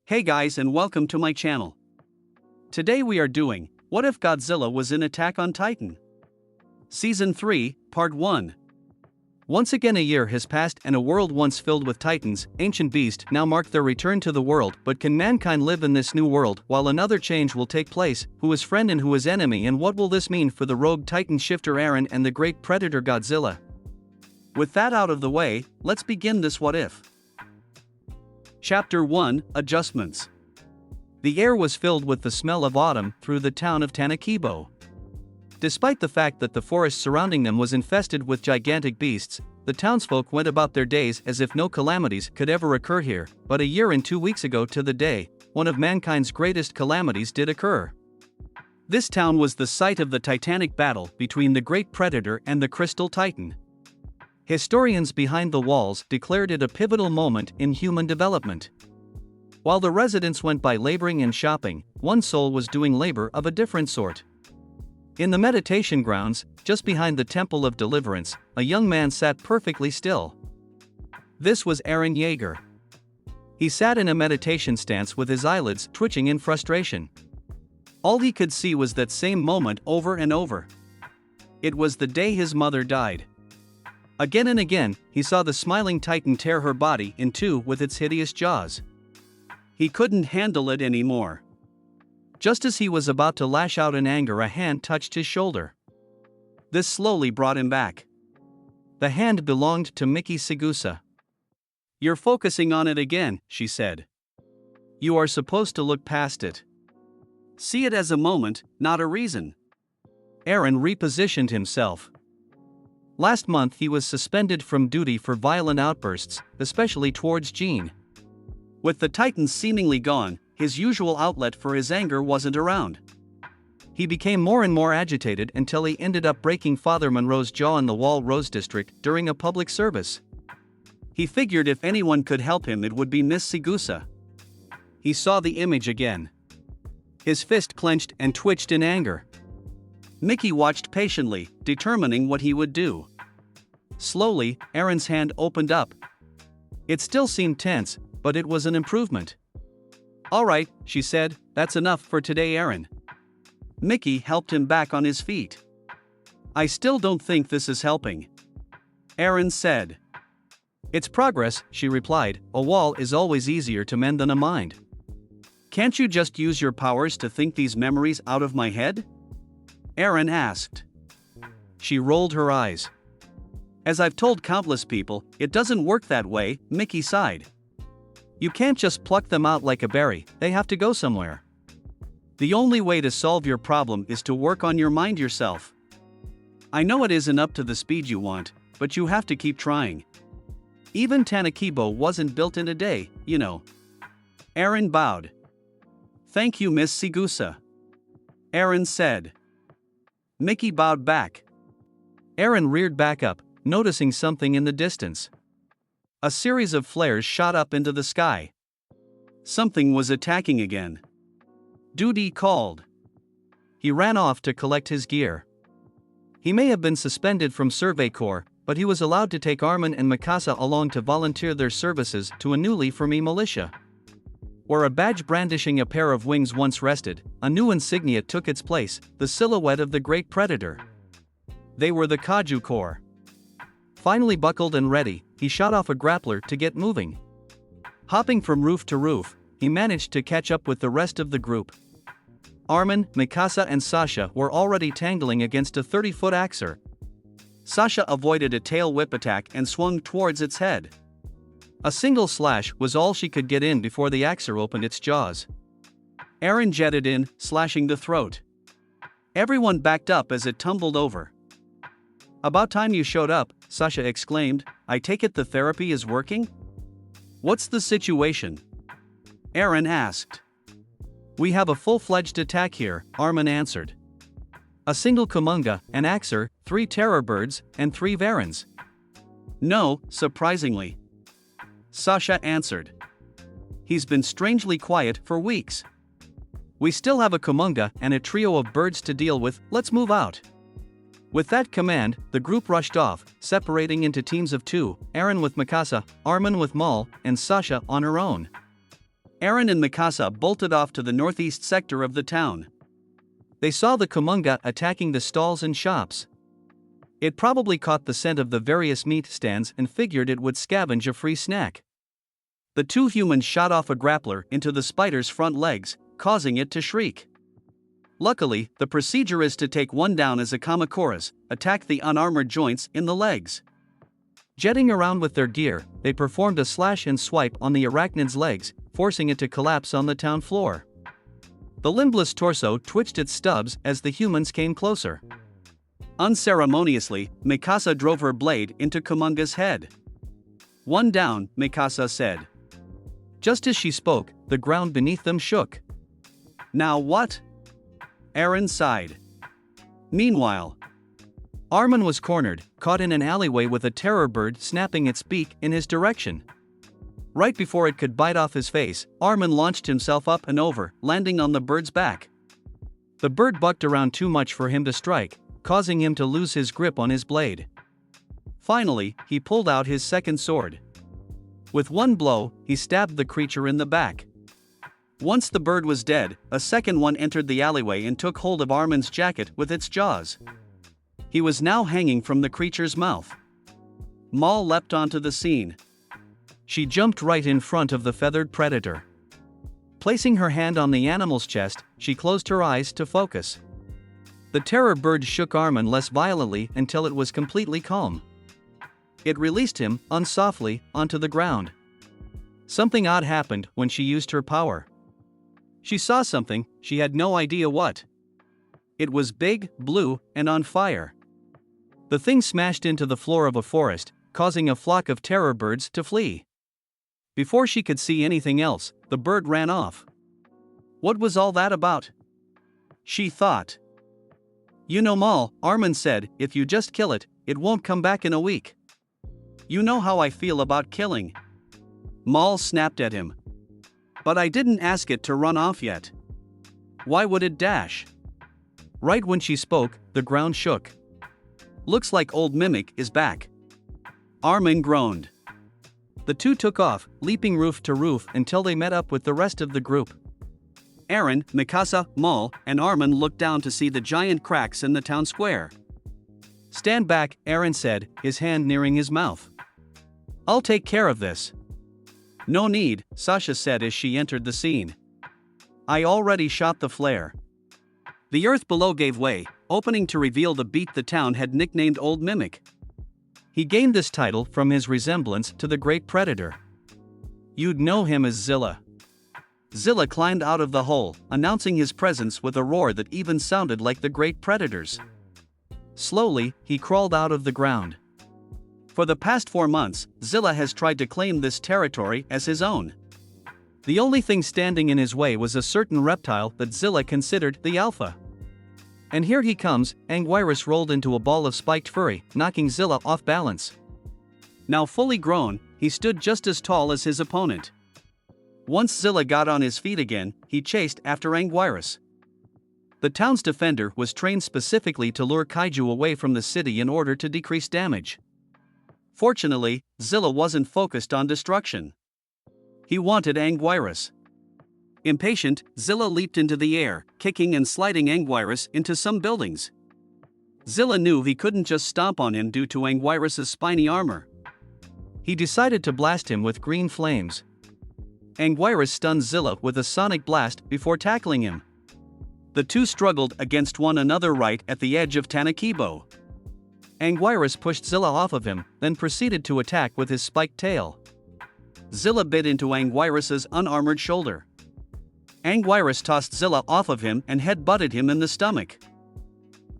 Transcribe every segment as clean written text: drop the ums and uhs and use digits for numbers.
Hey guys, and welcome to my channel. Today we are doing, What If Godzilla Was in Attack on Titan? Season 3, Part 1. Once again a year has passed and a world once filled with titans, ancient beasts, now mark their return to the world. But can mankind live in this new world while another change will take place? Who is friend and who is enemy, and what will this mean for the rogue titan shifter Eren and the great predator Godzilla? With that out of the way, let's begin this what if. Chapter 1, Adjustments. The air was filled with the smell of autumn through the town of Tanakibo. Despite the fact that the forest surrounding them was infested with gigantic beasts, the townsfolk went about their days as if no calamities could ever occur here. But a year and 2 weeks ago to the day, one of mankind's greatest calamities did occur. This town was the site of the titanic battle between the great predator and the crystal titan. Historians behind the walls declared it a pivotal moment in human development. While the residents went by laboring and shopping, one soul was doing labor of a different sort. In the meditation grounds, just behind the Temple of Deliverance, a young man sat perfectly still. This was Eren Yeager. He sat in a meditation stance with his eyelids twitching in frustration. All he could see was that same moment over and over. It was the day his mother died. Again and again, he saw the smiling titan tear her body in two with its hideous jaws. He couldn't handle it anymore. Just as he was about to lash out in anger, a hand touched his shoulder. This slowly brought him back. The hand belonged to Miki Sagusa. "You're focusing on it again," she said. "You are supposed to look past it. See it as a moment, not a reason." Eren repositioned himself. Last month he was suspended from duty for violent outbursts, especially towards Jean. With the Titans seemingly gone, his usual outlet for his anger wasn't around. He became more and more agitated until he ended up breaking Father Monroe's jaw in the Wall Rose district during a public service. He figured if anyone could help him it would be Miss Sagusa. He saw the image again. His fist clenched and twitched in anger. Miki watched patiently, determining what he would do. Slowly, Eren's hand opened up. It still seemed tense, but it was an improvement. "All right," she said, "that's enough for today, Eren." Miki helped him back on his feet. "I still don't think this is helping," Eren said. "It's progress," she replied. "A wall is always easier to mend than a mind. Can't you just use your powers to think these memories out of my head?" Eren asked. She rolled her eyes. "As I've told countless people, it doesn't work that way," Miki sighed. "You can't just pluck them out like a berry, they have to go somewhere. The only way to solve your problem is to work on your mind yourself. I know it isn't up to the speed you want, but you have to keep trying. Even Tanakibo wasn't built in a day, you know." Eren bowed. "Thank you, Miss Sagusa," Eren said. Miki bowed back. Eren reared back up, noticing something in the distance. A series of flares shot up into the sky. Something was attacking again. Duty called. He ran off to collect his gear. He may have been suspended from Survey Corps, but he was allowed to take Armin and Mikasa along to volunteer their services to a newly formed militia. Where a badge brandishing a pair of wings once rested, a new insignia took its place, the silhouette of the great predator. They were the Kajuk Corps. Finally buckled and ready, he shot off a grappler to get moving. Hopping from roof to roof, he managed to catch up with the rest of the group. Armin, Mikasa and Sasha were already tangling against a 30-foot axer. Sasha avoided a tail whip attack and swung towards its head. A single slash was all she could get in before the axer opened its jaws. Eren jetted in, slashing the throat. Everyone backed up as it tumbled over. "About time you showed up," Sasha exclaimed. "I take it the therapy is working?" "What's the situation?" Eren asked. "We have a full-fledged attack here," Armin answered. "A single Kumonga, an axer, 3 terror birds, and 3 varans." "No, surprisingly," Sasha answered. "He's been strangely quiet for weeks. We still have a Kumonga and a trio of birds to deal with, let's move out." With that command, the group rushed off, separating into teams of 2, Eren with Mikasa, Armin with Maul, and Sasha on her own. Aaron and Mikasa bolted off to the northeast sector of the town. They saw the Kumonga attacking the stalls and shops. It probably caught the scent of the various meat stands and figured it would scavenge a free snack. The two humans shot off a grappler into the spider's front legs, causing it to shriek. Luckily, the procedure is to take one down as a Kamakura's, attack the unarmored joints in the legs. Jetting around with their gear, they performed a slash and swipe on the arachnid's legs, forcing it to collapse on the town floor. The limbless torso twitched its stubs as the humans came closer. Unceremoniously, Mikasa drove her blade into Kumonga's head. "One down," Mikasa said. Just as she spoke, the ground beneath them shook. "Now what?" Aaron sighed. Meanwhile, Armin was cornered, caught in an alleyway with a terror bird snapping its beak in his direction. Right before it could bite off his face, Armin launched himself up and over, landing on the bird's back. The bird bucked around too much for him to strike, causing him to lose his grip on his blade. Finally, he pulled out his second sword. With one blow, he stabbed the creature in the back. Once the bird was dead, a second one entered the alleyway and took hold of Armin's jacket with its jaws. He was now hanging from the creature's mouth. Maul leapt onto the scene. She jumped right in front of the feathered predator. Placing her hand on the animal's chest, she closed her eyes to focus. The terror bird shook Armin less violently until it was completely calm. It released him, unsoftly, onto the ground. Something odd happened when she used her power. She saw something, she had no idea what. It was big, blue, and on fire. The thing smashed into the floor of a forest, causing a flock of terror birds to flee. Before she could see anything else, the bird ran off. What was all that about? She thought. "You know, Maul," Armin said, "if you just kill it, it won't come back in a week." "You know how I feel about killing." Maul snapped at him. "But I didn't ask it to run off yet. Why would it dash?" Right when she spoke, the ground shook. "Looks like old Mimic is back." Armin groaned. The two took off, leaping roof to roof until they met up with the rest of the group. Aaron, Mikasa, Maul, and Armin looked down to see the giant cracks in the town square. "Stand back," Aaron said, his hand nearing his mouth. "I'll take care of this." "No need," Sasha said as she entered the scene. "I already shot the flare." The earth below gave way, opening to reveal the beast the town had nicknamed Old Mimic. He gained this title from his resemblance to the great predator. You'd know him as Zilla. Zilla climbed out of the hole, announcing his presence with a roar that even sounded like the great predator's. Slowly, he crawled out of the ground. For the past 4 months, Zilla has tried to claim this territory as his own. The only thing standing in his way was a certain reptile that Zilla considered the alpha. And here he comes, Anguirus rolled into a ball of spiked furry, knocking Zilla off balance. Now fully grown, he stood just as tall as his opponent. Once Zilla got on his feet again, he chased after Anguirus. The town's defender was trained specifically to lure kaiju away from the city in order to decrease damage. Fortunately, Zilla wasn't focused on destruction. He wanted Anguirus. Impatient, Zilla leaped into the air, kicking and sliding Anguirus into some buildings. Zilla knew he couldn't just stomp on him due to Anguirus' spiny armor. He decided to blast him with green flames. Anguirus stunned Zilla with a sonic blast before tackling him. The two struggled against one another right at the edge of Tanakibo. Anguirus pushed Zilla off of him, then proceeded to attack with his spiked tail. Zilla bit into Anguirus' unarmored shoulder. Anguirus tossed Zilla off of him and head-butted him in the stomach.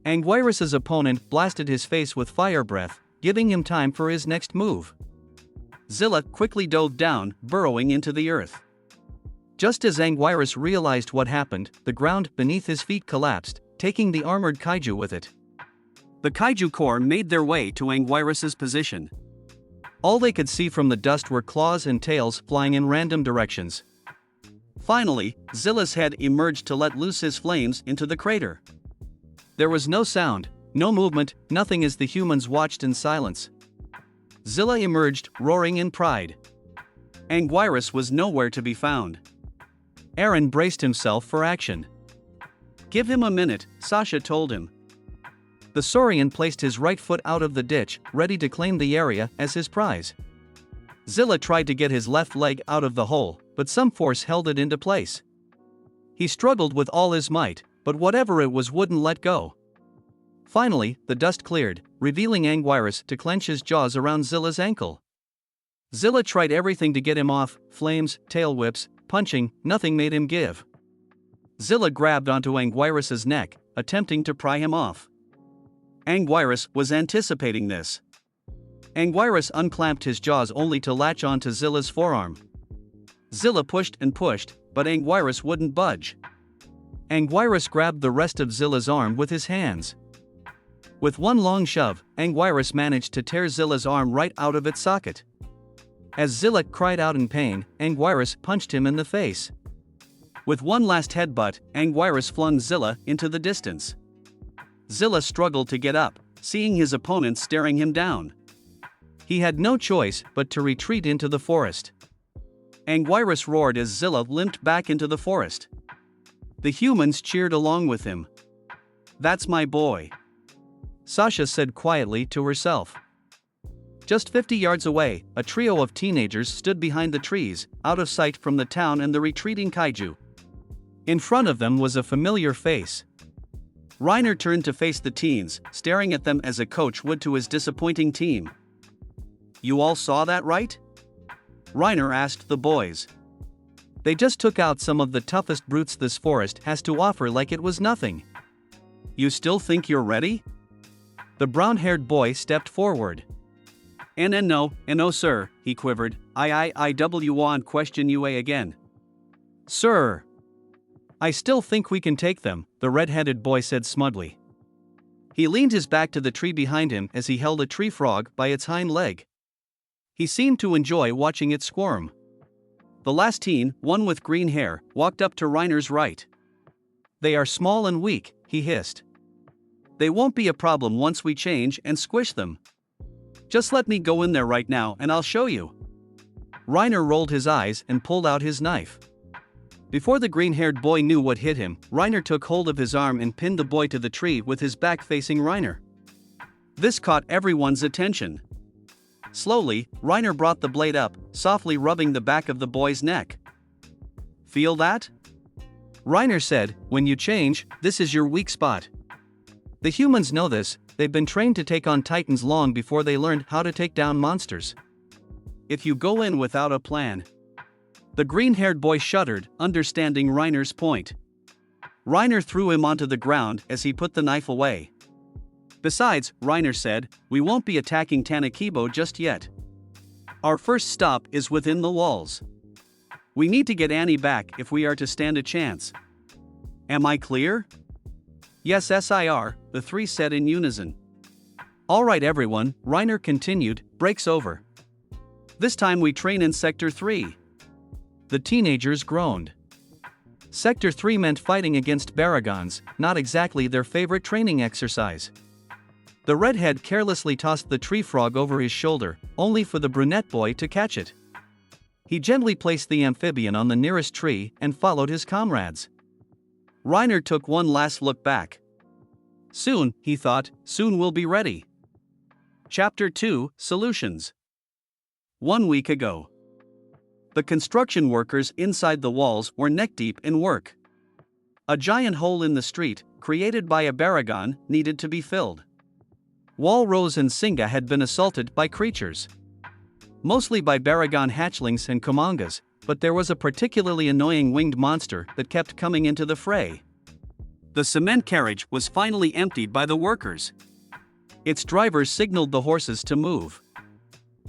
Anguirus' opponent blasted his face with fire breath, giving him time for his next move. Zilla quickly dove down, burrowing into the earth. Just as Anguirus realized what happened, the ground beneath his feet collapsed, taking the armored kaiju with it. The Kaiju Corps made their way to Anguirus' position. All they could see from the dust were claws and tails flying in random directions. Finally, Zilla's head emerged to let loose his flames into the crater. There was no sound, no movement, nothing as the humans watched in silence. Zilla emerged, roaring in pride. Anguirus was nowhere to be found. Aaron braced himself for action. "Give him a minute," Sasha told him. The Saurian placed his right foot out of the ditch, ready to claim the area as his prize. Zilla tried to get his left leg out of the hole, but some force held it into place. He struggled with all his might, but whatever it was wouldn't let go. Finally, the dust cleared, revealing Anguirus to clench his jaws around Zilla's ankle. Zilla tried everything to get him off: flames, tail whips, punching, nothing made him give. Zilla grabbed onto Anguirus's neck, attempting to pry him off. Anguirus was anticipating this. Anguirus unclamped his jaws only to latch onto Zilla's forearm. Zilla pushed and pushed, but Anguirus wouldn't budge. Anguirus grabbed the rest of Zilla's arm with his hands. With one long shove, Anguirus managed to tear Zilla's arm right out of its socket. As Zilla cried out in pain, Anguirus punched him in the face. With one last headbutt, Anguirus flung Zilla into the distance. Zilla struggled to get up, seeing his opponent staring him down. He had no choice but to retreat into the forest. Anguirus roared as Zilla limped back into the forest. The humans cheered along with him. "That's my boy," Sasha said quietly to herself. Just 50 yards away, a trio of teenagers stood behind the trees, out of sight from the town and the retreating kaiju. In front of them was a familiar face. Reiner turned to face the teens, staring at them as a coach would to his disappointing team. "You all saw that, right?" Reiner asked the boys. "They just took out some of the toughest brutes this forest has to offer like it was nothing. You still think you're ready?" The brown-haired boy stepped forward. No, sir," he quivered. I want question you again." "Sir, I still think we can take them," the red-headed boy said smugly. He leaned his back to the tree behind him as he held a tree frog by its hind leg. He seemed to enjoy watching it squirm. The last teen, one with green hair, walked up to Reiner's right. "They are small and weak," he hissed. "They won't be a problem once we change and squish them. Just let me go in there right now and I'll show you." Reiner rolled his eyes and pulled out his knife. Before the green-haired boy knew what hit him, Reiner took hold of his arm and pinned the boy to the tree with his back facing Reiner. This caught everyone's attention. Slowly, Reiner brought the blade up, softly rubbing the back of the boy's neck. "Feel that?" Reiner said, "When you change, this is your weak spot. The humans know this. They've been trained to take on titans long before they learned how to take down monsters. If you go in without a plan..." The green-haired boy shuddered, understanding Reiner's point. Reiner threw him onto the ground as he put the knife away. "Besides," Reiner said, "we won't be attacking Tanakibo just yet. Our first stop is within the walls. We need to get Annie back if we are to stand a chance. Am I clear?" "Yes, sir," the three said in unison. "All right everyone," Reiner continued, "break's over. This time we train in Sector 3. The teenagers groaned. Sector 3 meant fighting against baragons, not exactly their favorite training exercise. The redhead carelessly tossed the tree frog over his shoulder, only for the brunette boy to catch it. He gently placed the amphibian on the nearest tree and followed his comrades. Reiner took one last look back. Soon, he thought, soon we'll be ready. Chapter 2, Solutions. 1 week ago. The construction workers inside the walls were neck-deep in work. A giant hole in the street, created by a baragon, needed to be filled. Walrose and Singa had been assaulted by creatures. Mostly by baragon hatchlings and komangas, but there was a particularly annoying winged monster that kept coming into the fray. The cement carriage was finally emptied by the workers. Its driver signaled the horses to move.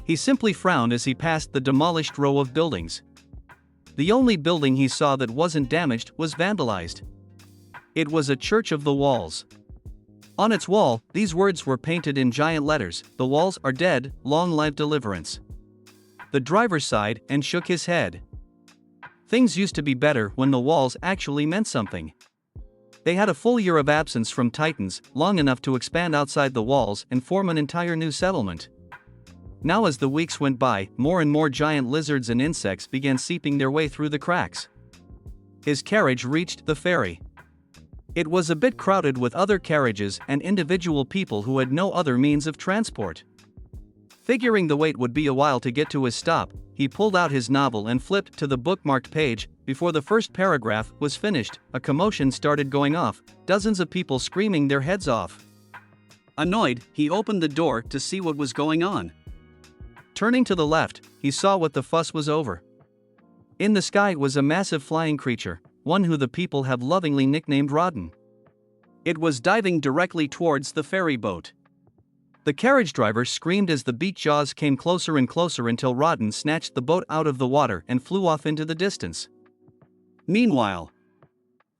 He simply frowned as he passed the demolished row of buildings. The only building he saw that wasn't damaged was vandalized. It was a church of the walls. On its wall, these words were painted in giant letters: "The walls are dead, long live deliverance." The driver sighed and shook his head. Things used to be better when the walls actually meant something. They had a full year of absence from Titans, long enough to expand outside the walls and form an entire new settlement. Now as the weeks went by, more and more giant lizards and insects began seeping their way through the cracks. his carriage reached the ferry. It was a bit crowded with other carriages and individual people who had no other means of transport. Figuring the wait would be a while to get to his stop, he pulled out his novel and flipped to the bookmarked page. Before the first paragraph was finished, a commotion started going off, dozens of people screaming their heads off. Annoyed, he opened the door to see what was going on. Turning to the left, he saw what the fuss was over. In the sky was a massive flying creature, one who the people have lovingly nicknamed Rodden. It was diving directly towards the ferry boat. The carriage driver screamed as the beak jaws came closer and closer until Rodden snatched the boat out of the water and flew off into the distance. Meanwhile,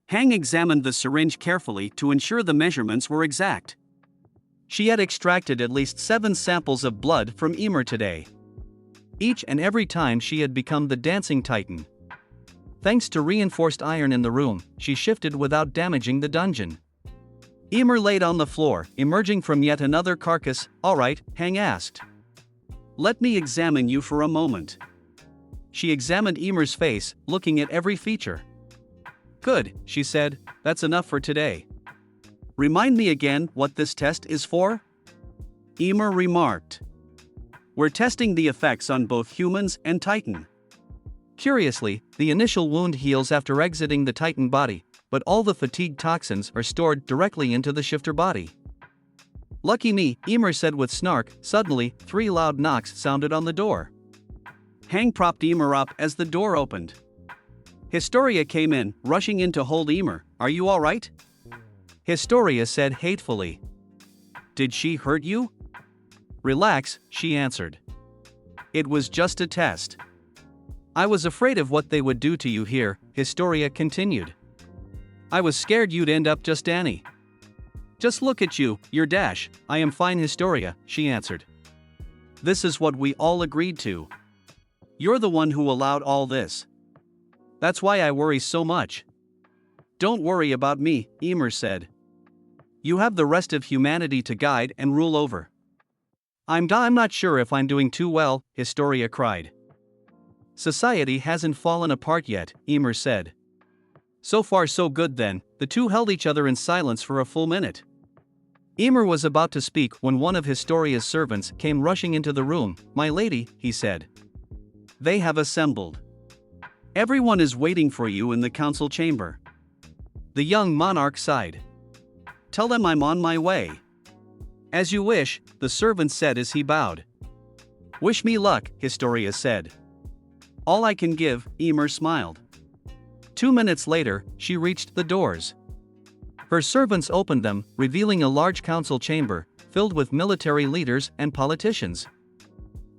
Hang examined the syringe carefully to ensure the measurements were exact. She had extracted at least 7 samples of blood from Ymir today. Each and every time she had become the dancing titan. Thanks to reinforced iron in the room, she shifted without damaging the dungeon. Ymir laid on the floor, emerging from yet another carcass. "Alright," Hang asked. "Let me examine you for a moment." She examined Ymir's face, looking at every feature. "Good," she said, "that's enough for today. Remind me again what this test is for?" Ymir remarked. "We're testing the effects on both humans and Titan." Curiously, the initial wound heals after exiting the Titan body, but all the fatigue toxins are stored directly into the shifter body. "Lucky me," Ymir said with snark. Suddenly, 3 loud knocks sounded on the door. Hang propped Ymir up as the door opened. Historia came in, rushing in to hold Ymir. "Are you alright?" Historia said hatefully. "Did she hurt you?" "Relax," she answered. "It was just a test." "I was afraid of what they would do to you here," Historia continued. "I was scared you'd end up just Annie." "Just look at you, you're Dash." "I am fine, Historia," she answered. "This is what we all agreed to. You're the one who allowed all this. That's why I worry so much." "Don't worry about me," Ymir said. "You have the rest of humanity to guide and rule over." I'm not sure if I'm doing too well," Historia cried. "Society hasn't fallen apart yet," Ymir said. "So far so good then." The two held each other in silence for a full minute. Ymir was about to speak when one of Historia's servants came rushing into the room. "My lady," he said. "They have assembled. Everyone is waiting for you in the council chamber." The young monarch sighed. "Tell them I'm on my way." "As you wish," the servant said as he bowed. "Wish me luck," Historia said. "All I can give," Ymir smiled. 2 minutes later, she reached the doors. Her servants opened them, revealing a large council chamber, filled with military leaders and politicians.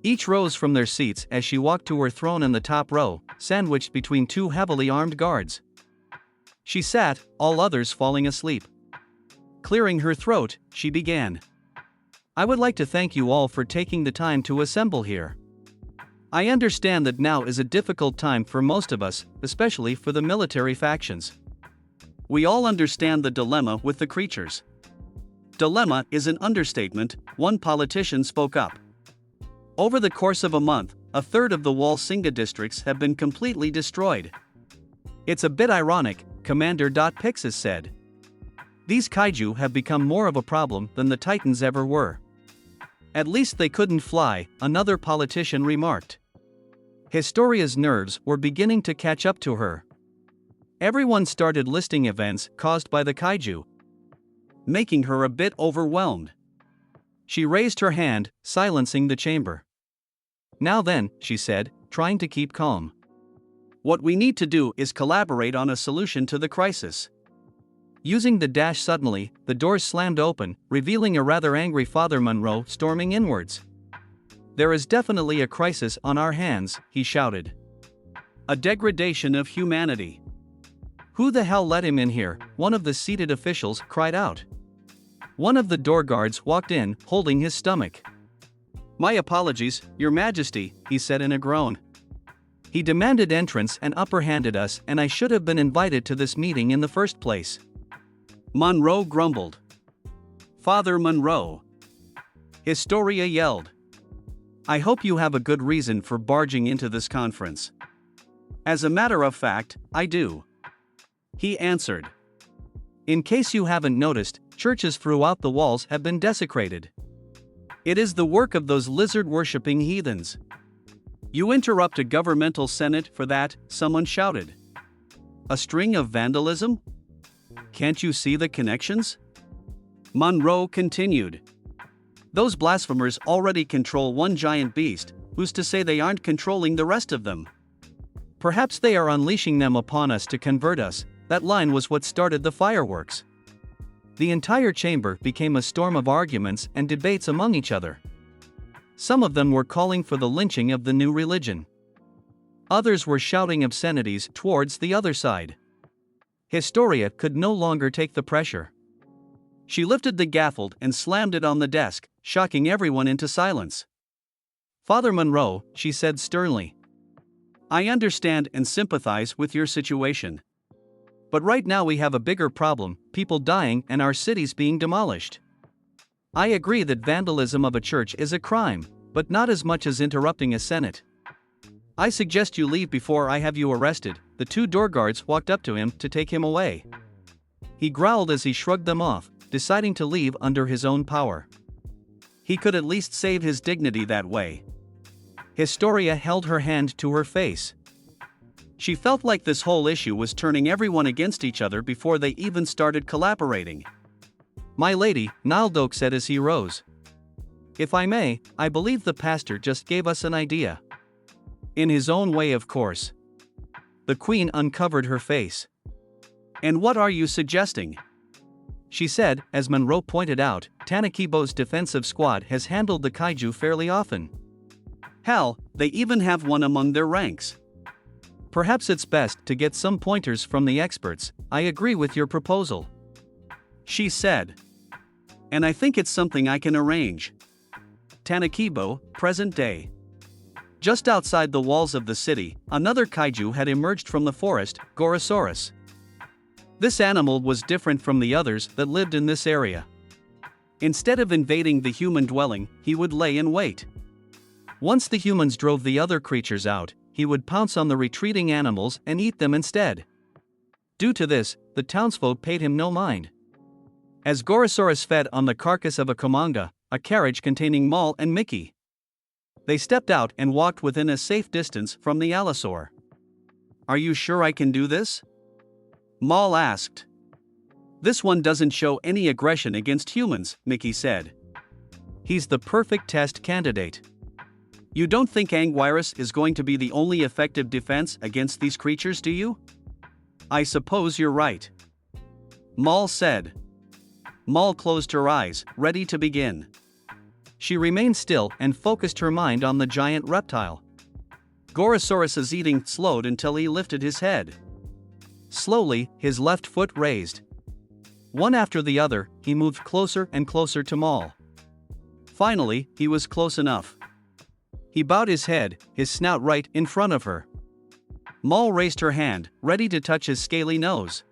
Each rose from their seats as she walked to her throne in the top row, sandwiched between 2 heavily armed guards. She sat, all others falling asleep. Clearing her throat, she began. "I would like to thank you all for taking the time to assemble here. I understand that now is a difficult time for most of us, especially for the military factions. We all understand the dilemma with the creatures." "Dilemma is an understatement," one politician spoke up. "Over the course of a month, a third of the Walsinga districts have been completely destroyed. It's a bit ironic," Commander Pixis said. "These kaiju have become more of a problem than the Titans ever were." "At least they couldn't fly," another politician remarked. Historia's nerves were beginning to catch up to her. Everyone started listing events caused by the kaiju, making her a bit overwhelmed. She raised her hand, silencing the chamber. "Now then," she said, trying to keep calm. "What we need to do is collaborate on a solution to the crisis." Using the dash suddenly, the doors slammed open, revealing a rather angry Father Monroe storming inwards. "There is definitely a crisis on our hands," he shouted. "A degradation of humanity." "Who the hell let him in here?" one of the seated officials cried out. One of the door guards walked in, holding his stomach. "My apologies, Your Majesty," he said in a groan. "He demanded entrance and upper-handed us, and I should have been invited to this meeting in the first place." Monroe grumbled. "Father Monroe!" Historia yelled. "I hope you have a good reason for barging into this conference." "As a matter of fact, I do. he answered. In case you haven't noticed, churches throughout the walls have been desecrated. It is the work of those lizard-worshipping heathens. You interrupt a governmental senate for that, someone shouted. A string of vandalism? Can't you see the connections? Monroe continued. Those blasphemers already control one giant beast, who's to say they aren't controlling the rest of them? Perhaps they are unleashing them upon us to convert us. That line was what started the fireworks. The entire chamber became a storm of arguments and debates among each other. Some of them were calling for the lynching of the new religion. Others were shouting obscenities towards the other side. Historia could no longer take the pressure. She lifted the gaffeld and slammed it on the desk, shocking everyone into silence. Father Monroe, she said sternly. I understand and sympathize with your situation. But right now we have a bigger problem, people dying and our cities being demolished. I agree that vandalism of a church is a crime, but not as much as interrupting a senate. I suggest you leave before I have you arrested. The two door guards walked up to him to take him away. He growled as he shrugged them off, deciding to leave under his own power. He could at least save his dignity that way. Historia held her hand to her face. She felt like this whole issue was turning everyone against each other before they even started collaborating. My lady, Nildoke said as he rose. If I may, I believe the pastor just gave us an idea. In his own way, of course. The queen uncovered her face. And what are you suggesting? She said, as Monroe pointed out, Tanakibo's defensive squad has handled the kaiju fairly often. Hell, they even have one among their ranks. Perhaps it's best to get some pointers from the experts. I agree with your proposal, she said. And I think it's something I can arrange. Tanakibo, present day. Just outside the walls of the city, another kaiju had emerged from the forest, Gorosaurus. This animal was different from the others that lived in this area. Instead of invading the human dwelling, he would lay in wait. Once the humans drove the other creatures out, he would pounce on the retreating animals and eat them instead. Due to this, the townsfolk paid him no mind. As Gorosaurus fed on the carcass of a komanga, a carriage containing Maul and Mickey. They stepped out and walked within a safe distance from the allosaur. Are you sure I can do this? Maul asked. This one doesn't show any aggression against humans, Mickey said. He's the perfect test candidate. You don't think Anguirus is going to be the only effective defense against these creatures, do you? I suppose you're right. Maul said. Maul closed her eyes, ready to begin. She remained still and focused her mind on the giant reptile. Gorosaurus's eating slowed until he lifted his head. Slowly, his left foot raised. One after the other, he moved closer and closer to Maul. Finally, he was close enough. He bowed his head, his snout right in front of her. Maul raised her hand, ready to touch his scaly nose.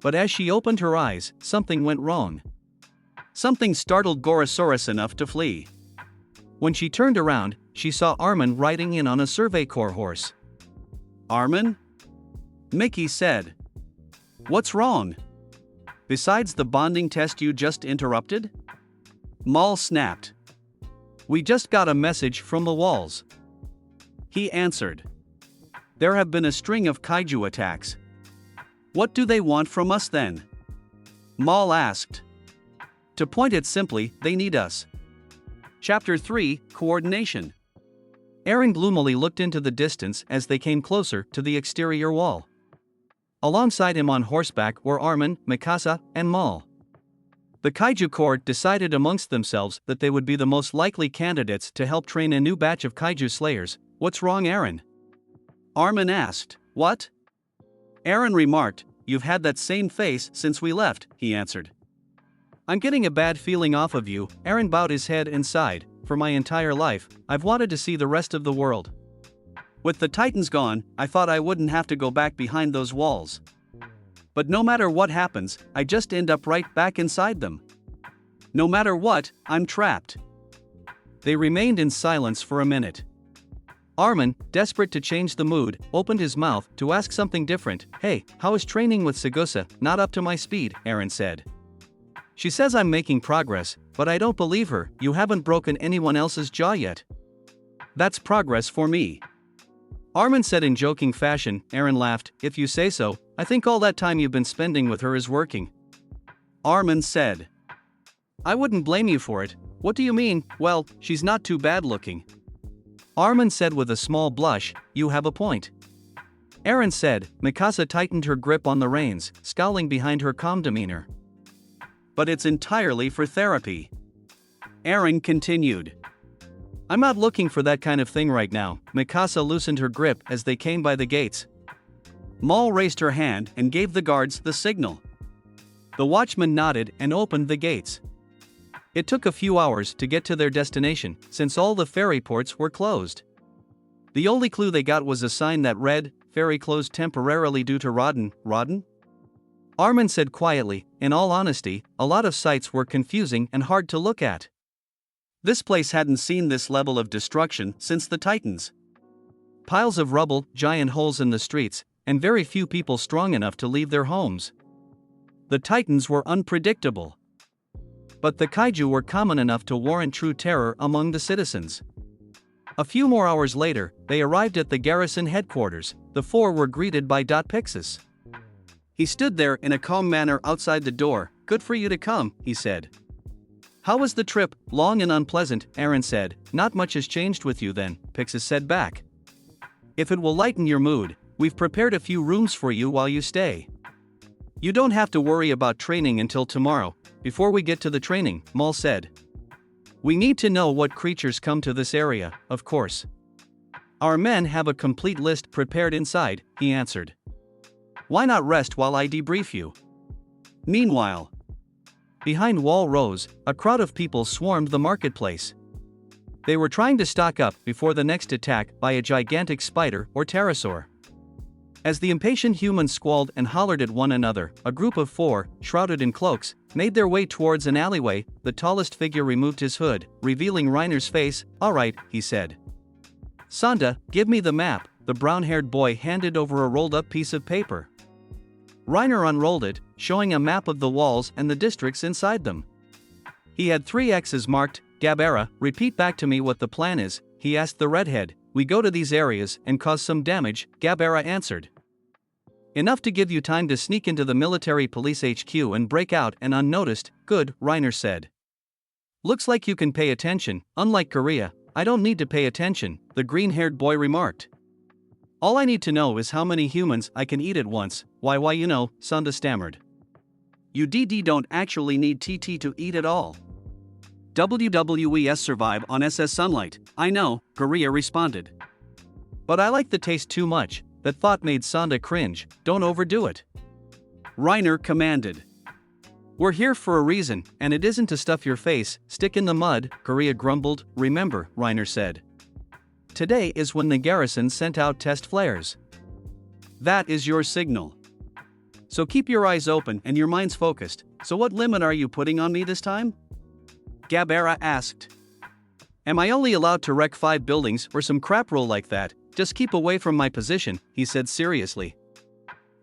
But as she opened her eyes, something went wrong. Something startled Gorosaurus enough to flee. When she turned around, she saw Armin riding in on a Survey Corps horse. Armin? Mickey said. What's wrong? Besides the bonding test you just interrupted? Maul snapped. We just got a message from the walls. He answered. There have been a string of kaiju attacks. What do they want from us then? Maul asked. To point it simply, they need us. Chapter 3, Coordination. Aaron gloomily looked into the distance as they came closer to the exterior wall. Alongside him on horseback were Armin, Mikasa, and Maul. The Kaiju Corps decided amongst themselves that they would be the most likely candidates to help train a new batch of Kaiju Slayers. What's wrong, Aaron? Armin asked. What? Aaron remarked, You've had that same face since we left, he answered. I'm getting a bad feeling off of you, Aaron bowed his head and sighed. For my entire life, I've wanted to see the rest of the world. With the Titans gone, I thought I wouldn't have to go back behind those walls. But no matter what happens, I just end up right back inside them. No matter what, I'm trapped. They remained in silence for a minute. Armin, desperate to change the mood, opened his mouth to ask something different. Hey, how is training with Sagusa? Not up to my speed, Aaron said. She says I'm making progress, but I don't believe her. You haven't broken anyone else's jaw yet. That's progress for me. Armin said in joking fashion. Aaron laughed. If you say so, I think all that time you've been spending with her is working. Armin said. I wouldn't blame you for it. What do you mean? Well, she's not too bad looking. Armin said with a small blush. You have a point. Aaron said. Mikasa tightened her grip on the reins, scowling behind her calm demeanor. But it's entirely for therapy. Aaron continued. I'm not looking for that kind of thing right now. Mikasa loosened her grip as they came by the gates. Maul raised her hand and gave the guards the signal. The watchman nodded and opened the gates. It took a few hours to get to their destination, since all the ferry ports were closed. The only clue they got was a sign that read, "Ferry closed temporarily due to Rodden." Armin said quietly. In all honesty, a lot of sights were confusing and hard to look at. This place hadn't seen this level of destruction since the Titans. Piles of rubble, giant holes in the streets, and very few people strong enough to leave their homes. The Titans were unpredictable. But the kaiju were common enough to warrant true terror among the citizens. A few more hours later, they arrived at the garrison headquarters. The four were greeted by Pixis. He stood there in a calm manner outside the door. Good for you to come, he said. How was the trip? Long and unpleasant, Aaron said. Not much has changed with you then, Pixis said back. If it will lighten your mood, we've prepared a few rooms for you while you stay. You don't have to worry about training until tomorrow. Before we get to the training, Maul said. We need to know what creatures come to this area, of course. Our men have a complete list prepared inside, he answered. Why not rest while I debrief you? Meanwhile, behind Wall Rose, a crowd of people swarmed the marketplace. They were trying to stock up before the next attack by a gigantic spider or pterosaur. As the impatient humans squalled and hollered at one another, a group of four, shrouded in cloaks, made their way towards an alleyway. The tallest figure removed his hood, revealing Reiner's face. All right, he said. Sanda, give me the map. The brown-haired boy handed over a rolled-up piece of paper. Reiner unrolled it, showing a map of the walls and the districts inside them. He had 3 X's marked. Gabera, repeat back to me what the plan is, he asked the redhead. We go to these areas and cause some damage, Gabera answered. Enough to give you time to sneak into the military police HQ and break out and unnoticed. Good, Reiner said. Looks like you can pay attention. Unlike Korea, I don't need to pay attention, the green-haired boy remarked. All I need to know is how many humans I can eat at once. Why you know, Sanda stammered. You don't actually need TT to eat at all. WWES survive on SS Sunlight, I know, Korea responded. But I like the taste too much. That thought made Sanda cringe. Don't overdo it. Reiner commanded. We're here for a reason, and it isn't to stuff your face. Stick in the mud, Korea grumbled. Remember, Reiner said. Today is when the garrison sent out test flares. That is your signal. So keep your eyes open and your minds focused. So what limit are you putting on me this time? Gabera asked. Am I only allowed to wreck 5 buildings or some crap rule like that? Just keep away from my position, he said seriously.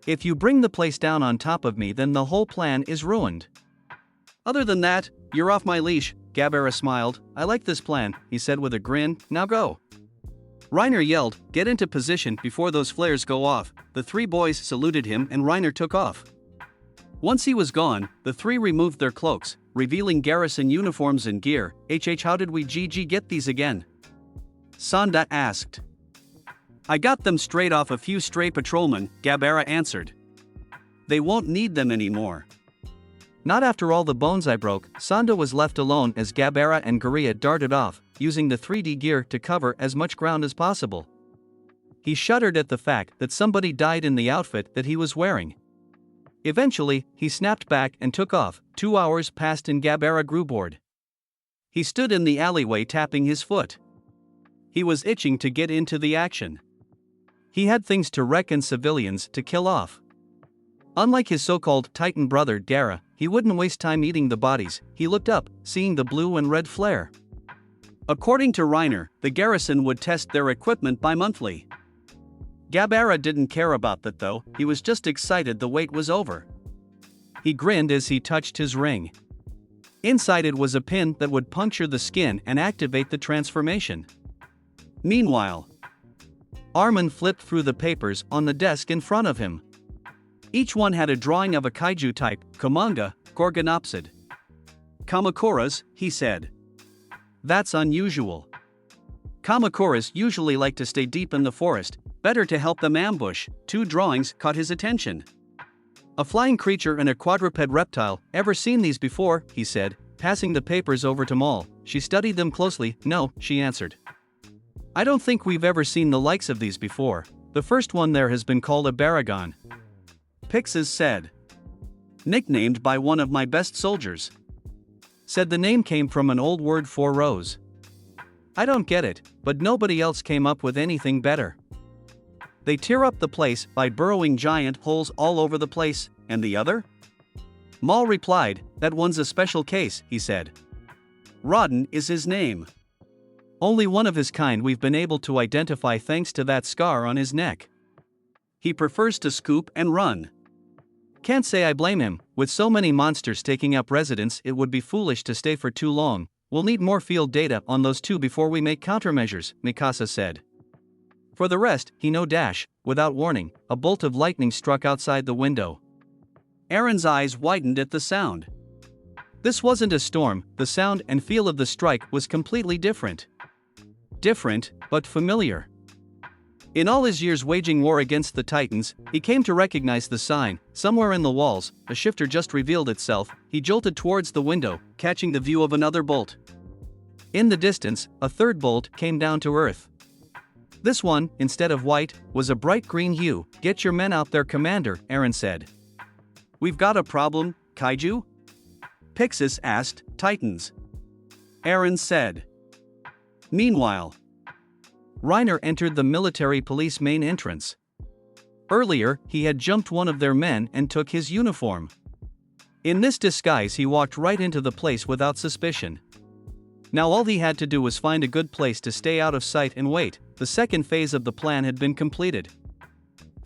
If you bring the place down on top of me, then the whole plan is ruined. Other than that, you're off my leash, Gabera smiled. I like this plan, he said with a grin. Now go. Reiner yelled, get into position before those flares go off. The 3 boys saluted him and Reiner took off. Once he was gone, the 3 removed their cloaks, revealing garrison uniforms and gear. How did we get these again? Sanda asked. I got them straight off a few stray patrolmen, Gabera answered. They won't need them anymore. Not after all the bones I broke. Sanda was left alone as Gabera and Korea darted off, using the 3D gear to cover as much ground as possible. He shuddered at the fact that somebody died in the outfit that he was wearing. Eventually, he snapped back and took off. 2 hours passed and Gabera grew bored. He stood in the alleyway tapping his foot. He was itching to get into the action. He had things to wreck and civilians to kill off. Unlike his so-called Titan brother Dara, he wouldn't waste time eating the bodies. He looked up, seeing the blue and red flare. According to Reiner, the garrison would test their equipment bi-monthly. Gabarra didn't care about that though, he was just excited the wait was over. He grinned as he touched his ring. Inside it was a pin that would puncture the skin and activate the transformation. Meanwhile, Armin flipped through the papers on the desk in front of him. Each one had a drawing of a kaiju type, Komanga, Gorgonopsid. Kamakuras, he said. That's unusual. Kamakuras usually like to stay deep in the forest, better to help them ambush. 2 drawings caught his attention. A flying creature and a quadruped reptile, ever seen these before? He said, passing the papers over to Maul. She studied them closely. No, she answered. I don't think we've ever seen the likes of these before. The first one there has been called a Baragon. Pixis said. Nicknamed by one of my best soldiers. Said the name came from an old word for rose. I don't get it, but nobody else came up with anything better. They tear up the place by burrowing giant holes all over the place, and the other? Maul replied, that one's a special case, he said. Rodden is his name. Only one of his kind we've been able to identify thanks to that scar on his neck. He prefers to scoop and run. Can't say I blame him, with so many monsters taking up residence it would be foolish to stay for too long. We'll need more field data on those 2 before we make countermeasures, Mikasa said. For the rest, he no dash. Without warning, a bolt of lightning struck outside the window. Aaron's eyes widened at the sound. This wasn't a storm, the sound and feel of the strike was completely different. Different, but familiar. In all his years waging war against the Titans, he came to recognize the sign. Somewhere in the walls, a shifter just revealed itself. He jolted towards the window, catching the view of another bolt. In the distance, a 3rd bolt came down to earth. This one, instead of white, was a bright green hue. Get your men out there, Commander, Aaron said. We've got a problem, Kaiju? Pixis asked. Titans. Aaron said. Meanwhile, Reiner entered the military police main entrance. Earlier, he had jumped one of their men and took his uniform. In this disguise he walked right into the place without suspicion. Now all he had to do was find a good place to stay out of sight and wait. The second phase of the plan had been completed.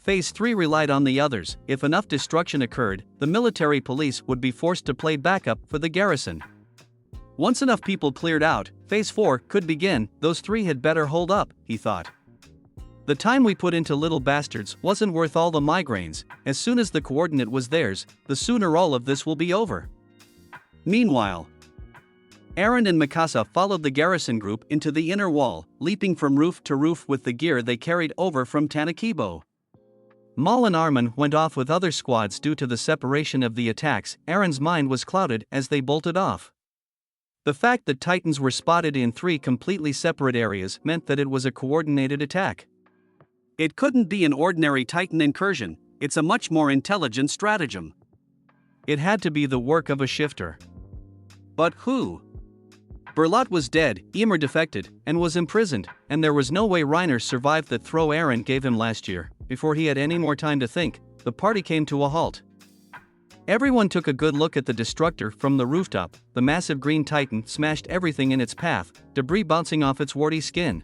Phase 3 relied on the others. If enough destruction occurred, the military police would be forced to play backup for the garrison. Once enough people cleared out, Phase 4 could begin. Those 3 had better hold up, he thought. The time we put into little bastards wasn't worth all the migraines. As soon as the coordinate was theirs, the sooner all of this will be over. Meanwhile, Aaron and Mikasa followed the garrison group into the inner wall, leaping from roof to roof with the gear they carried over from Tanakibo. Maul and Armin went off with other squads due to the separation of the attacks. Aaron's mind was clouded as they bolted off. The fact that Titans were spotted in 3 completely separate areas meant that it was a coordinated attack. It couldn't be an ordinary Titan incursion, it's a much more intelligent stratagem. It had to be the work of a shifter. But who? Berlot was dead, Ymir defected, and was imprisoned, and there was no way Reiner survived that throw Aaron gave him last year. Before he had any more time to think, the party came to a halt. Everyone took a good look at the destructor from the rooftop. The massive green titan smashed everything in its path, debris bouncing off its warty skin.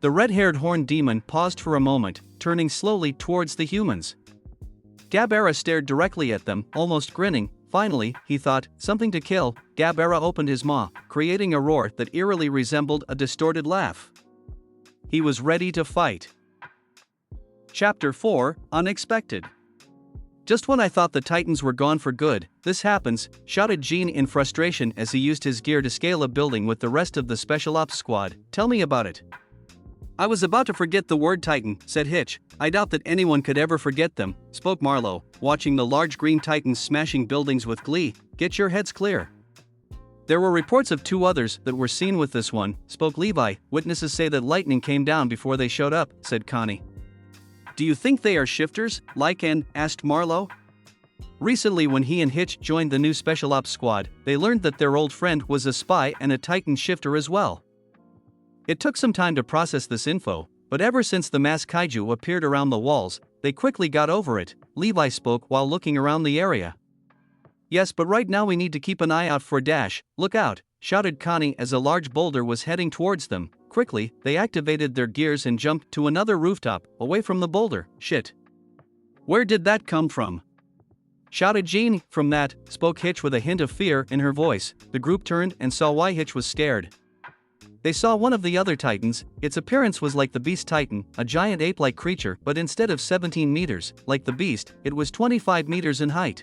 The red-haired horned demon paused for a moment, turning slowly towards the humans. Gabarra stared directly at them, almost grinning. Finally, he thought, something to kill. Gabarra opened his maw, creating a roar that eerily resembled a distorted laugh. He was ready to fight. Chapter 4, Unexpected. Just when I thought the Titans were gone for good, this happens, shouted Jean in frustration as he used his gear to scale a building with the rest of the Special Ops squad. Tell me about it. I was about to forget the word Titan, said Hitch. I doubt that anyone could ever forget them, spoke Marlowe, watching the large green Titans smashing buildings with glee. Get your heads clear. There were reports of 2 others that were seen with this one, spoke Levi. Witnesses say that lightning came down before they showed up, said Connie. Do you think they are shifters, Lycan? Asked Marlowe. Recently when he and Hitch joined the new Special Ops squad, they learned that their old friend was a spy and a Titan shifter as well. It took some time to process this info, but ever since the mass kaiju appeared around the walls, they quickly got over it, Levi spoke while looking around the area. Yes, but right now we need to keep an eye out for Dash. Look out, shouted Connie as a large boulder was heading towards them. Quickly, they activated their gears and jumped to another rooftop, away from the boulder. Shit. Where did that come from? Shouted Jean. From that, spoke Hitch with a hint of fear in her voice. The group turned and saw why Hitch was scared. They saw one of the other titans. Its appearance was like the beast titan, a giant ape-like creature, but instead of 17 meters, like the beast, it was 25 meters in height,